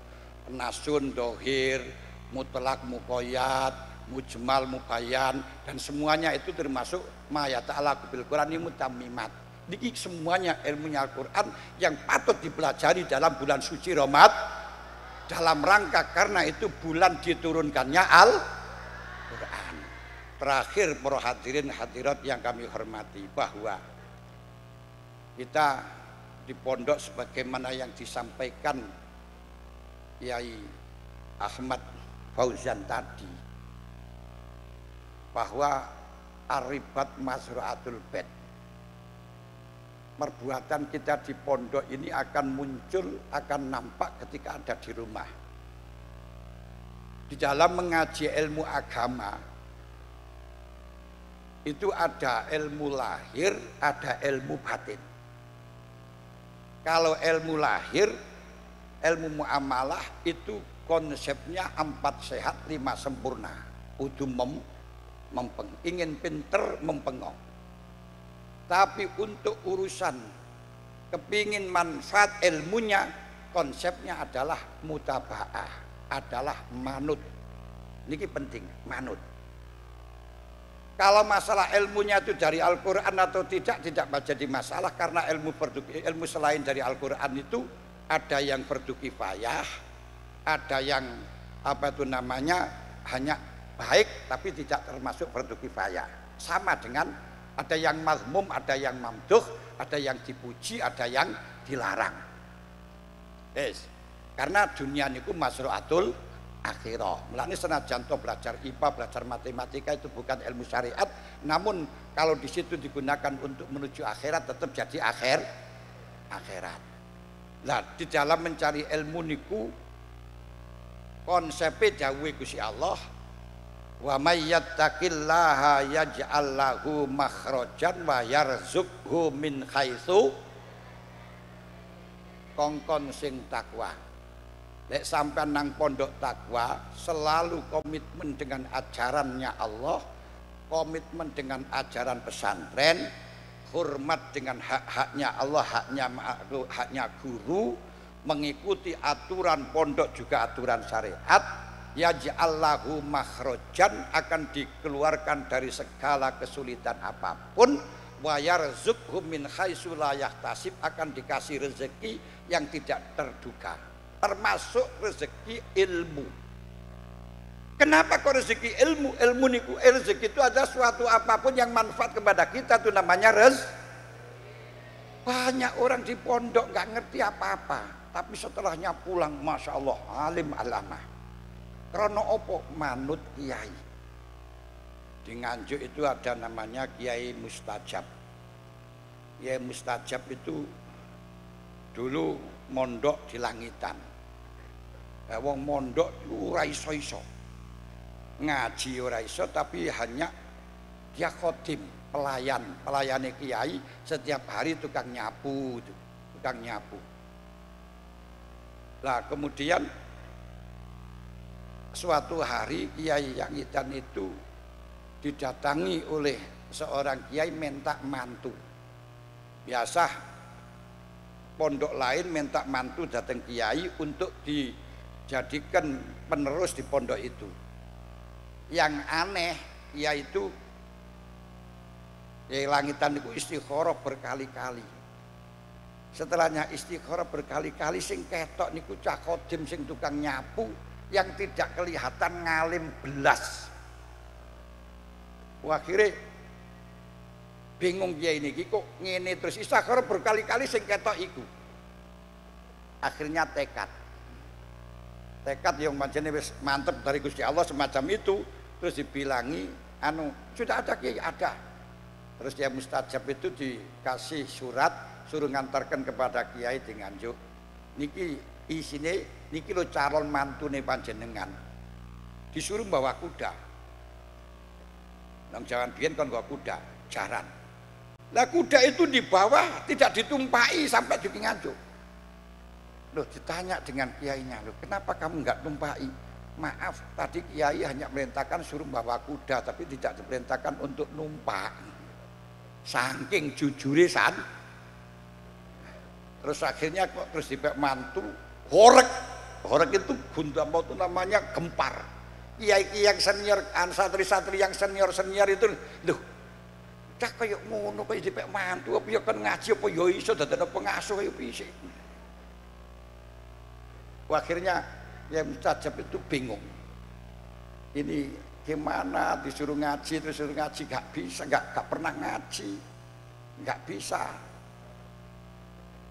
nasun dohir, mutlak muqayyad, mujmal mubayyan, dan semuanya itu termasuk ma yata'allaqu bil Quran ini mutammimat. Niki semuanya ilmunya Al-Quran yang patut dipelajari dalam bulan suci Ramadan, dalam rangka karena itu bulan diturunkannya Al-Quran. Terakhir para hadirin hadirat yang kami hormati, bahwa kita di pondok sebagaimana yang disampaikan Kiai Ahmad Fauzan tadi, bahwa aribat mazraatul bait, perbuatan kita di pondok ini akan muncul, akan nampak ketika ada di rumah. Di dalam mengaji ilmu agama itu ada ilmu lahir, ada ilmu batin. Kalau ilmu lahir, ilmu muamalah itu konsepnya 4 sehat 5 sempurna. Kudu mempeng, ingin pinter mempengok. Tapi untuk urusan kepingin manfaat ilmunya, konsepnya adalah mutabaah, adalah manut. Niki penting, manut. Kalau masalah ilmunya itu dari Al-Quran atau tidak jadi masalah, karena ilmu selain dari Al-Quran itu ada yang fardu kifayah, ada yang apa itu namanya hanya baik tapi tidak termasuk fardu kifayah. Sama dengan ada yang mazmum, ada yang mamduh, ada yang dipuji, ada yang dilarang. Yes. Karena dunia niku masruatul akhirah. Mulane senajan to belajar IPA, belajar matematika itu bukan ilmu syariat, namun kalau di situ digunakan untuk menuju akhirat tetap jadi akhirat. Nah, di dalam mencari ilmu niku konsepnya dawuh Gusti Allah, wa may yattaqillaha yaj'al lahu makhrajan wa yarzuqhu min haitsu, kongkon sing takwa. Lek sampean nang pondok takwa selalu komitmen dengan ajarannya Allah, komitmen dengan ajaran pesantren, hormat dengan hak-haknya Allah, haknya guru, mengikuti aturan pondok juga aturan syariat, yaj'allahu makhrajan, akan dikeluarkan dari segala kesulitan apapun, wa yarzuqhu min haitsu la yahtasib, akan dikasih rezeki yang tidak terduga, termasuk rezeki ilmu. Kenapa kok rezeki ilmu? Ilmu niku rezeki itu ada suatu apapun yang manfaat kepada kita, itu namanya Banyak orang di pondok nggak ngerti apa-apa, tapi setelahnya pulang masya Allah alim alamah. Krono opo manut kiai. Di Nganjuk itu ada namanya Kiai Mustajab. Kiai Mustajab itu dulu mondok di Langitan. Wong mondok ora iso-iso ngaji, ora iso, tapi hanya dia khotim, pelayane kiai, setiap hari tukang nyapu. Lah kemudian suatu hari Kiai Langitan itu didatangi oleh seorang kiai minta mantu. Biasa pondok lain minta mantu datang kiai untuk dijadikan penerus di pondok itu. Yang aneh, yaitu Kiai Langitan itu istikharah berkali-kali. Setelahnya istikharah berkali-kali, sing ketok niku cah khodim sing tukang nyapu yang tidak kelihatan ngalim belas. Akhirnya bingung kiai niki kok ngene terus, istikharah berkali-kali sing ketok iku. Akhirnya tekad yang pancene wis mantep dari Gusti Allah semacam itu, terus dibilangi sudah ada kiai, ada. Terus dia mustajab itu dikasih surat suruh ngantarkan kepada kiai di Nganjuk. Niki isine niki lo calon mantune panjenengan. Disuruh bawa kuda. Nang jalan biyen kon bawa kuda, jaran. Lah kuda itu di bawah tidak ditumpai sampai di Nganjuk. Loh, ditanya dengan kiainya, loh kenapa kamu enggak tumpai? Maaf, tadi kiai hanya merintahkan suruh bawa kuda, tapi tidak diperintahkan untuk numpak. Saking jujure san. Terus akhirnya kok terus dipek mantu, horek. Horek itu bunda apa itu namanya gempar. Kiai-kiai yang senior, santri-santri yang senior itu, loh, cak kayak ngono kaya dipek mantu, apa ya kan ngaji apa ya iso dadane pengasuh ya piye. Akhirnya ya mustajab itu bingung. Ini gimana disuruh ngaji terus suruh ngaji gak bisa, gak pernah ngaji, gak bisa.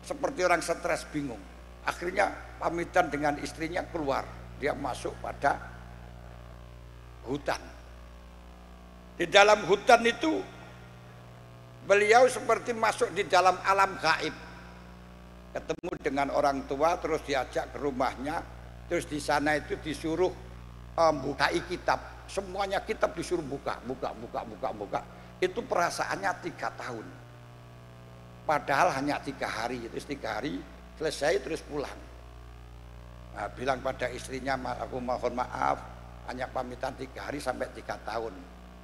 Seperti orang stres bingung. Akhirnya pamitan dengan istrinya keluar, dia masuk pada hutan. Di dalam hutan itu beliau seperti masuk di dalam alam gaib. Ketemu dengan orang tua, terus diajak ke rumahnya, terus di sana itu disuruh bukai kitab. Semuanya kitab disuruh buka. Itu perasaannya 3 tahun. Padahal hanya 3 hari. Terus 3 hari selesai terus pulang. Nah, bilang pada istrinya, aku mohon maaf, hanya pamitan 3 hari sampai 3 tahun.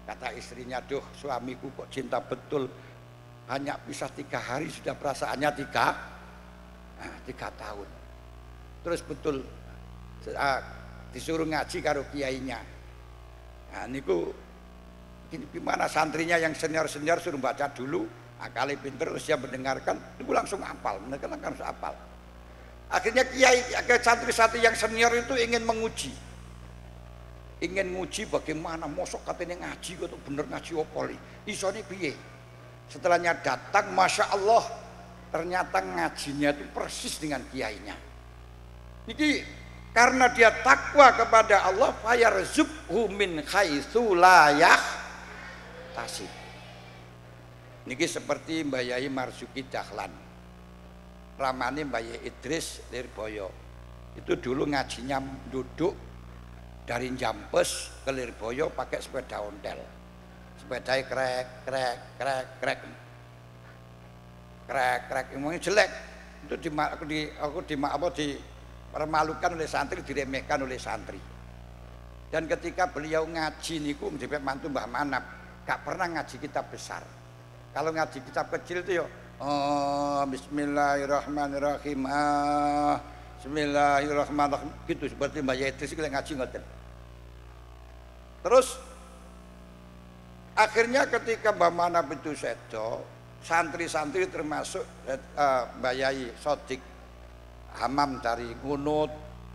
Kata istrinya, duh suamiku kok cinta betul, hanya bisa 3 hari sudah perasaannya 3 tahun. Terus betul disuruh ngaji karo kiainya. Nah niku gimana santrinya yang senior suruh baca dulu, akali pinter terus dia mendengarkan, niku langsung hafal, mereka langsung hafal. Akhirnya kiai santri-santri yang senior itu ingin menguji bagaimana mosok katanya ngaji kok bener ngaji opoli isone piye. Setelahnya datang, masya Allah, ternyata ngajinya itu persis dengan kiainya. Niki karena dia takwa kepada Allah, fayarzubhu min haitsu la yahtasib. Niki seperti Mbah Yai Marzuki Dahlan, ramane Mbah Yai Idris Lirboyo. Itu dulu ngajinya duduk dari Jampes ke Lirboyo pakai sepeda ontel. Sepedanya krek, emangnya jelek. Itu dipermalukan oleh santri, diremehkan oleh santri. Dan ketika beliau ngaji niku dipek mantu Mbah Manap, gak pernah ngaji kitab besar. Kalau ngaji kitab kecil itu ya bismillahirrahmanirrahim. Bismillahirrahmanirrahim gitu, seperti Mbah Yai Idris ngaji ngoten. Terus akhirnya ketika Mbah Manap itu sedo, santri-santri termasuk Mbah Yai Sodik Hamam dari Ngunut,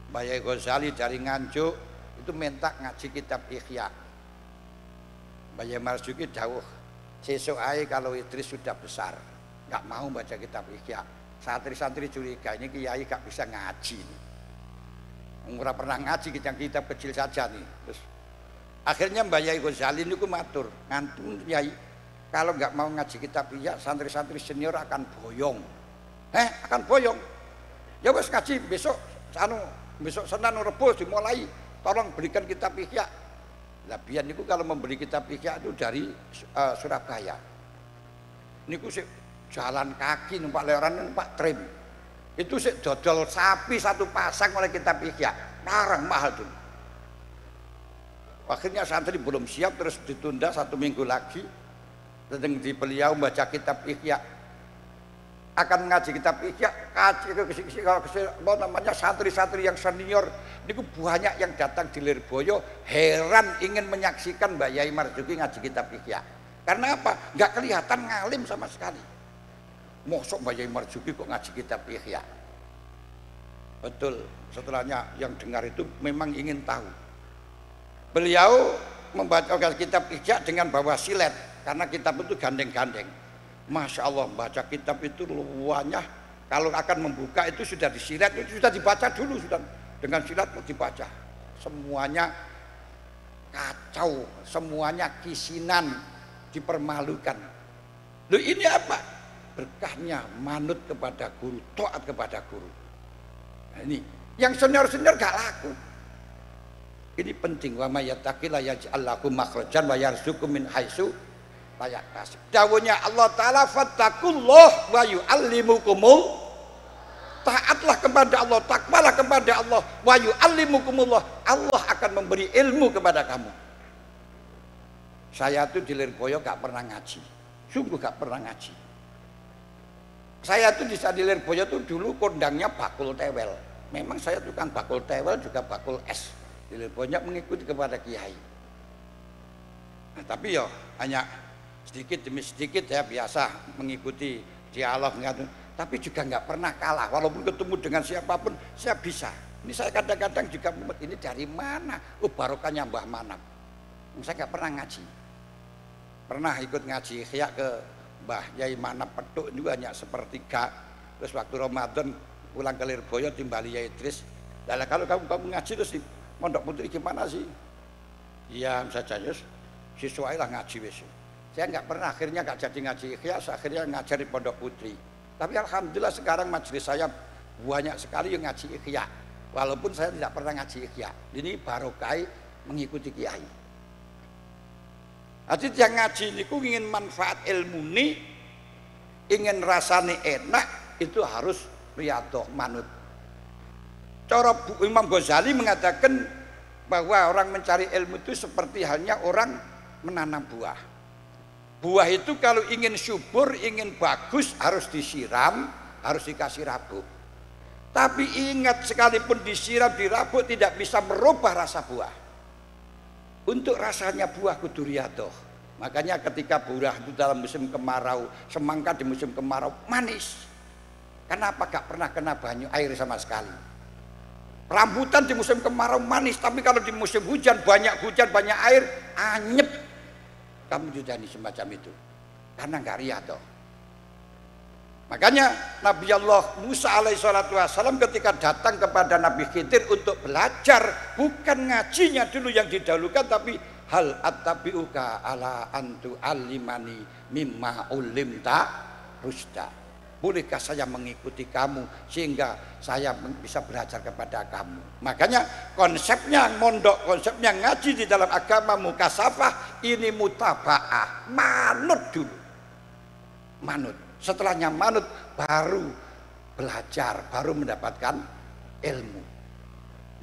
Mbah Yai Ghazali dari Nganjuk, itu minta ngaji kitab Ihya. Mbah Yai Marzuki dawuh, sesuk ae kalau Idris sudah besar, enggak mau baca kitab Ihya. Santri-santri curiga ini kiai gak bisa ngaji. Ora pernah ngaji kitab kecil saja nih. Terus akhirnya Mbah Yai Ghazali niku matur, ngantun Yai, kalau nggak mau ngaji kitab Ihya, santri-santri senior akan boyong. Akan boyong. Ya wes ngaji besok Senin Rebo dimulai. Tolong berikan kitab Ihya. Lah biyen niku kalau membeli kitab Ihya itu dari Surabaya. Niku sik jalan kaki numpak leoran numpak trim. Itu sik dodol sapi 1 pasang oleh kitab Ihya. Larang mahal tuh. Akhirnya santri belum siap, terus ditunda 1 minggu lagi. Sedang di beliau baca kitab Ihya, akan ngaji kitab Ihya, namanya santri-santri yang senior niku banyak yang datang di Lirboyo, heran ingin menyaksikan Mbah Yai Marzuki ngaji kitab Ihya. Karena apa? Nggak kelihatan ngalim sama sekali. Mosok Mbah Yai Marzuki kok ngaji kitab Ihya? Betul. Setelahnya yang dengar itu memang ingin tahu. Beliau membaca kitab Ihya dengan bawa silet, karena kitab itu gandeng-gandeng. Masya Allah, baca kitab itu luarnya, kalau akan membuka itu sudah disilet, itu sudah dibaca dulu, sudah dengan silet dibaca. Semuanya kacau, semuanya kisinan, dipermalukan. Loh ini apa? Berkahnya manut kepada guru, taat kepada guru. Nah, ini yang senior-senior gak laku. Ini penting, wa may yattaqillah yaj'al lahu makhrajan wa yarzuqhu min haitsu layak kasih. Dawuhnya Allah Ta'ala, fattakullah wa yu'allimukumul. Taatlah kepada Allah, takwalah kepada Allah, wa yu'allimukumullah. Allah akan memberi ilmu kepada kamu. Saya tuh di Lirboyo gak pernah ngaji, sungguh gak pernah ngaji. Saya tuh di Lirboyo tuh dulu kondangnya bakul tewel. Memang saya tukang bakul tewel juga bakul es. Di Lirboyo mengikuti kepada kiai. Nah, tapi ya hanya sedikit demi sedikit ya, biasa mengikuti dialog, tapi juga nggak pernah kalah. Walaupun ketemu dengan siapapun saya bisa. Ini saya kadang-kadang juga ini dari mana? Oh, barokahnya Mbah Manap. Saya nggak pernah ngaji. Pernah ikut ngaji kayak ke Mbah Yai Manap Petuk itu hanya sepertiga. Terus waktu Ramadan pulang ke Lirboyo timbali Yai Idris. Lah kalau kamu ngaji terus di Pondok Putri gimana sih? Iya saja Yus. Siswa lah ngaji wis. Saya nggak pernah, akhirnya nggak jadi ngaji ikhya, akhirnya ngajar di Pondok Putri. Tapi alhamdulillah sekarang majelis saya banyak sekali yang ngaji ikhya. Walaupun saya tidak pernah ngaji ikhya. Ini barokah mengikuti kiai. Jadi yang ngaji ini ingin manfaat ilmu ini, ingin rasanya enak, itu harus riyadhah manut. Cara Imam Ghazali mengatakan bahwa orang mencari ilmu itu seperti halnya orang menanam buah. Buah itu kalau ingin subur, ingin bagus harus disiram, harus dikasih rabuk. Tapi ingat, sekalipun disiram, dirabuk tidak bisa merubah rasa buah. Untuk rasanya buah kudu riyadhah. Makanya ketika buah itu dalam musim kemarau, semangka di musim kemarau manis. Kenapa gak pernah kena banyu air sama sekali? Rambutan di musim kemarau manis, tapi kalau di musim hujan, banyak air, anyep. Kamu juga di semacam itu karena nggak riyadhah. Makanya Nabi Allah Musa alaihissalam ketika datang kepada Nabi Khidir untuk belajar, bukan ngajinya dulu yang didahulukan, tapi hal attabi'uka ala antu alimani mimma ulimta rusda. Bolehkah saya mengikuti kamu sehingga saya bisa belajar kepada kamu? Makanya konsepnya mondok, konsepnya ngaji di dalam agama mukasafah ini mutaba'ah, manut dulu. Manut. Setelahnya manut baru belajar, baru mendapatkan ilmu.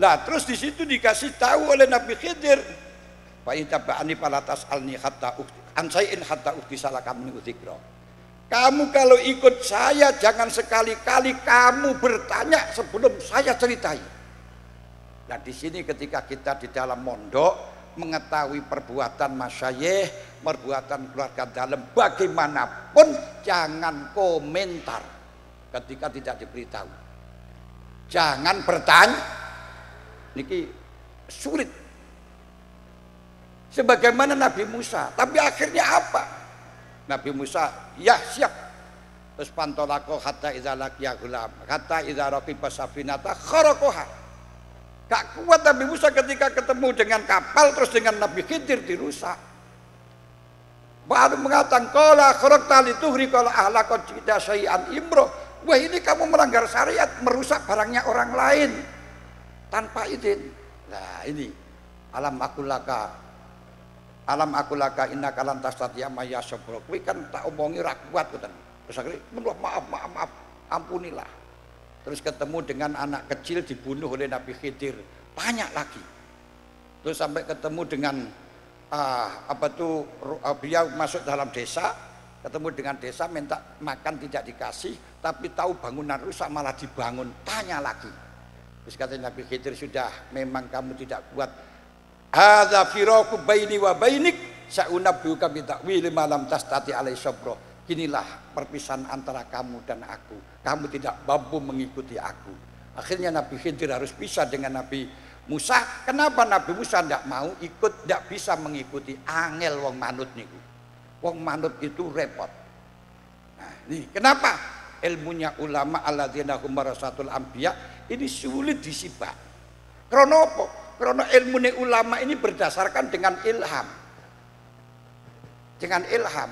Nah, terus di situ dikasih tahu oleh Nabi Khidir, fa itaba'ani fala tas'alni hatta ansai'in hatta salakam min dzikra. Kamu kalau ikut saya jangan sekali-kali kamu bertanya sebelum saya ceritai. Nah, di sini ketika kita di dalam mondok mengetahui perbuatan masyayikh, perbuatan keluarga dalam, bagaimanapun jangan komentar ketika tidak diberitahu. Jangan bertanya. Niki sulit. Sebagaimana Nabi Musa, tapi akhirnya apa? Nabi Musa, ya siap. Terus pantolako hatta idza laqiya gulam, hatta idza raqiba safinata kharaqaha. Gak kuat Nabi Musa ketika ketemu dengan kapal, terus dengan Nabi Khidir dirusak. Baru mengatakan qala kharaqta litughriqa ahlaka jida syai'an imro. Wah, ini kamu melanggar syariat, merusak barangnya orang lain tanpa izin. Nah, ini alam akulaka inna kalan tastatiya maya sabra. Kuwi kan tak omongi ra kuat ngoten. Terus akhirnya maaf, ampunilah. Terus ketemu dengan anak kecil dibunuh oleh Nabi Khidir. Banyak lagi. Terus sampai ketemu dengan beliau masuk dalam desa, ketemu dengan desa minta makan tidak dikasih, tapi tahu bangunan rusak malah dibangun. Tanya lagi. Terus kata Nabi Khidir, sudah memang kamu tidak kuat. Hadza firaku baini wa bainik sa'unabbiuka bi ta'wili ma lam tastati alai sabra. Inilah perpisahan antara kamu dan aku. Kamu tidak mampu mengikuti aku. Akhirnya Nabi Khidir harus pisah dengan Nabi Musa. Kenapa Nabi Musa tidak mau ikut, tidak bisa mengikuti? Angel wong manut niku. Wong manut itu repot. Nah, ini kenapa ilmunya ulama alladzina hum warasatul anbiya ini sulit disibak. Krana apa? Karena ilmu ulama ini berdasarkan dengan ilham. Dengan ilham.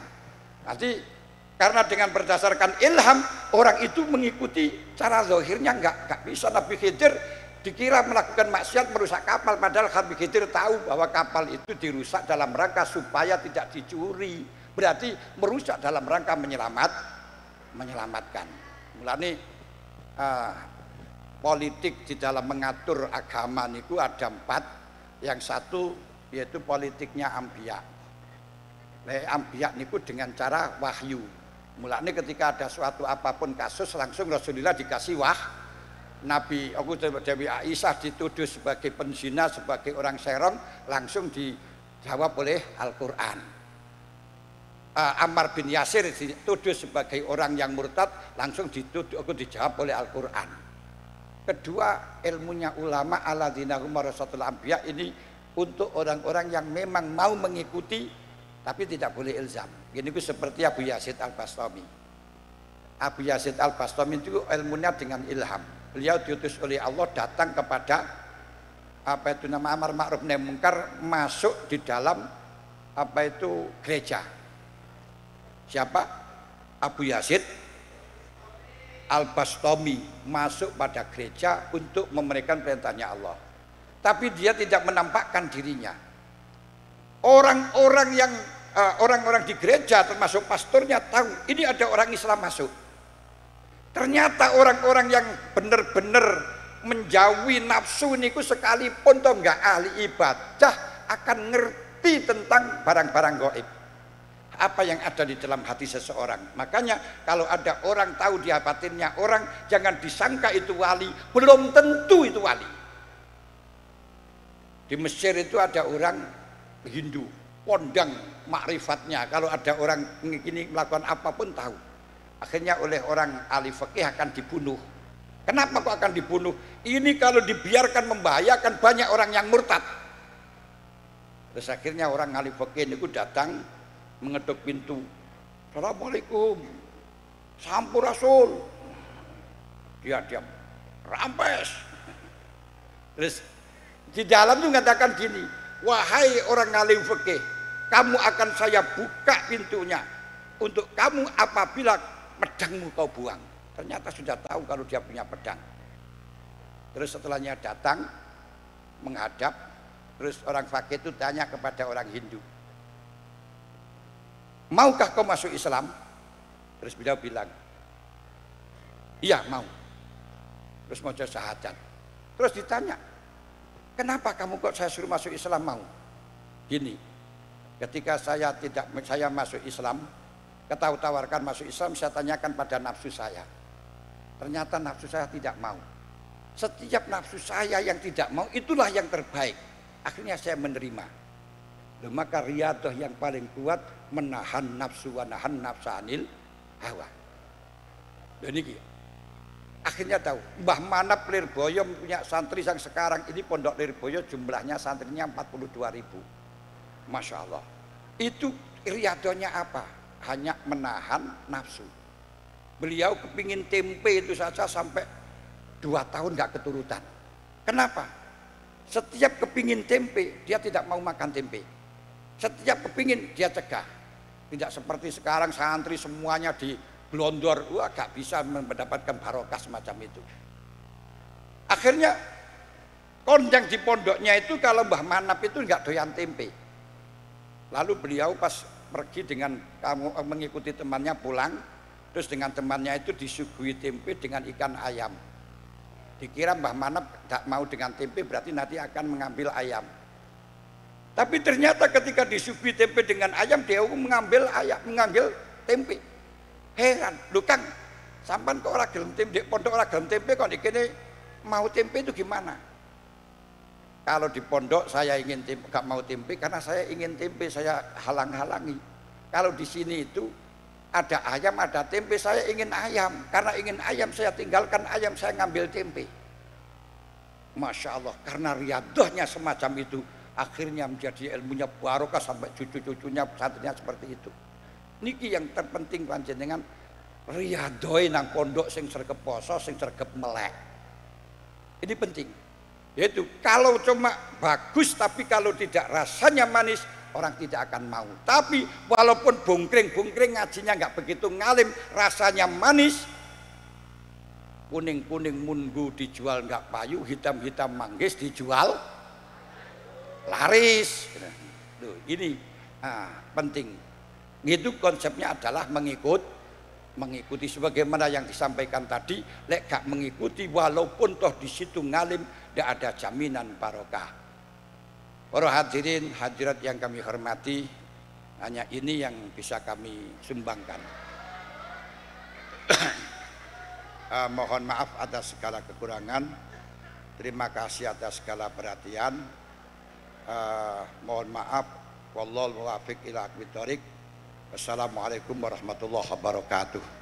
Nanti karena dengan berdasarkan ilham, orang itu mengikuti cara zahirnya enggak bisa. Nabi Khidir dikira melakukan maksiat merusak kapal, padahal Nabi Khidir tahu bahwa kapal itu dirusak dalam rangka supaya tidak dicuri, Berarti merusak dalam rangka menyelamatkan. Mulane politik di dalam mengatur agama niku ada 4. Yang satu yaitu politiknya Ambiya. Ambiya niku dengan cara wahyu. Mulane ketika ada suatu apapun kasus langsung Rasulullah dikasih Nabi Dewi Aisyah dituduh sebagai penzina, sebagai orang serong, langsung dijawab oleh Al-Quran. Ammar bin Yasir dituduh sebagai orang yang murtad, langsung dijawab oleh Al-Quran. Kedua, ilmunya ulama alladzina hum warasatul anbiya ini untuk orang-orang yang memang mau mengikuti tapi tidak boleh ilzam. Ini seperti Abu Yazid Al-Bastami. Abu Yazid Al-Bastami itu ilmunya dengan ilham. Beliau diutus oleh Allah datang kepada amar ma'ruf nahi munkar, masuk di dalam gereja. Siapa? Abu Yazid Al-Bastami masuk pada gereja untuk memberikan perintahnya Allah. Tapi dia tidak menampakkan dirinya. Orang-orang di gereja termasuk pastornya tahu ini ada orang Islam masuk. Ternyata orang-orang yang benar-benar menjauhi nafsu niku sekalipun toh enggak ahli ibadah akan ngerti tentang barang-barang gaib. Apa yang ada di dalam hati seseorang. Makanya kalau ada orang tahu di batinnya orang, jangan disangka itu wali, belum tentu itu wali. Di Mesir itu ada orang Hindu, pondang makrifatnya. Kalau ada orang ini melakukan apapun tahu. Akhirnya oleh orang ahli fikih akan dibunuh. Kenapa kok akan dibunuh? Ini kalau dibiarkan membahayakan banyak orang yang murtad. Terus akhirnya orang ahli fikih itu datang mengetuk pintu. Assalamualaikum, Sampurasul. Dia diam, rampes. Terus di dalam itu mengatakan gini, wahai orang alim fikih, kamu akan saya buka pintunya untuk kamu apabila pedangmu kau buang. Ternyata sudah tahu kalau dia punya pedang. Terus setelahnya datang menghadap, terus orang fakih itu tanya kepada orang Hindu, maukah kau masuk Islam? Terus beliau bilang, iya mau. Terus mau syahadat. Terus ditanya, kenapa kamu kok saya suruh masuk Islam mau? Gini, ketika saya masuk Islam, tawarkan masuk Islam, saya tanyakan pada nafsu saya. Ternyata nafsu saya tidak mau. Setiap nafsu saya yang tidak mau itulah yang terbaik. Akhirnya saya menerima. Maka riyadhah yang paling kuat menahan nafsu wa nahan nafsa anil hawa. Dan ini akhirnya tahu Mbah Manap Lirboyo punya santri yang sekarang ini Pondok Lirboyo jumlahnya santrinya 42.000. Masya Allah. Itu riyadhahnya apa? Hanya menahan nafsu. Beliau kepingin tempe itu saja sampai 2 tahun gak keturutan. Kenapa? Setiap kepingin tempe dia tidak mau makan tempe. Setiap kepingin dia cegah. Tidak seperti sekarang santri semuanya digelondor, wah gak bisa mendapatkan barokah semacam itu. Akhirnya kondang di pondoknya itu kalau Mbah Manap itu gak doyan tempe. Lalu beliau pas pergi dengan mengikuti temannya pulang, terus dengan temannya itu disuguhi tempe dengan ikan ayam. Dikira Mbah Manap tidak mau dengan tempe berarti nanti akan mengambil ayam. Tapi ternyata ketika disuguhi tempe dengan ayam dia mengambil tempe. Heran, lu Kang, sampan kok ora gelem tempe, pondok ora gelem tempe kok dikene mau tempe itu gimana? Kalau di pondok saya ingin tempe, gak mau tempe karena saya ingin tempe, saya halang-halangi. Kalau di sini itu ada ayam, ada tempe, saya ingin ayam. Karena ingin ayam saya tinggalkan ayam, saya ngambil tempe. Masya Allah, karena riyadhahnya semacam itu, akhirnya menjadi ilmunya barokah sampai cucu-cucunya santrinya seperti itu. Niki yang terpenting panjenengan riyadhah nang pondok sing sregep poso, sing sregep melek. Ini penting. Yaitu kalau cuma bagus tapi kalau tidak rasanya manis orang tidak akan mau. Tapi walaupun bungkring ngajinya nggak begitu ngalim, rasanya manis, kuning mungu dijual nggak payu, hitam manggis dijual laris. Ini penting. Itu konsepnya adalah mengikuti sebagaimana yang disampaikan tadi. Lek gak mengikuti walaupun toh di situ ngalim, tidak ada jaminan barokah. Para hadirin hadirat yang kami hormati, hanya ini yang bisa kami sumbangkan. Mohon maaf atas segala kekurangan. Terima kasih atas segala perhatian. Mohon maaf. Wallahul muwaffiq ila aqwamit thoriq. Wassalamualaikum warahmatullahi wabarakatuh.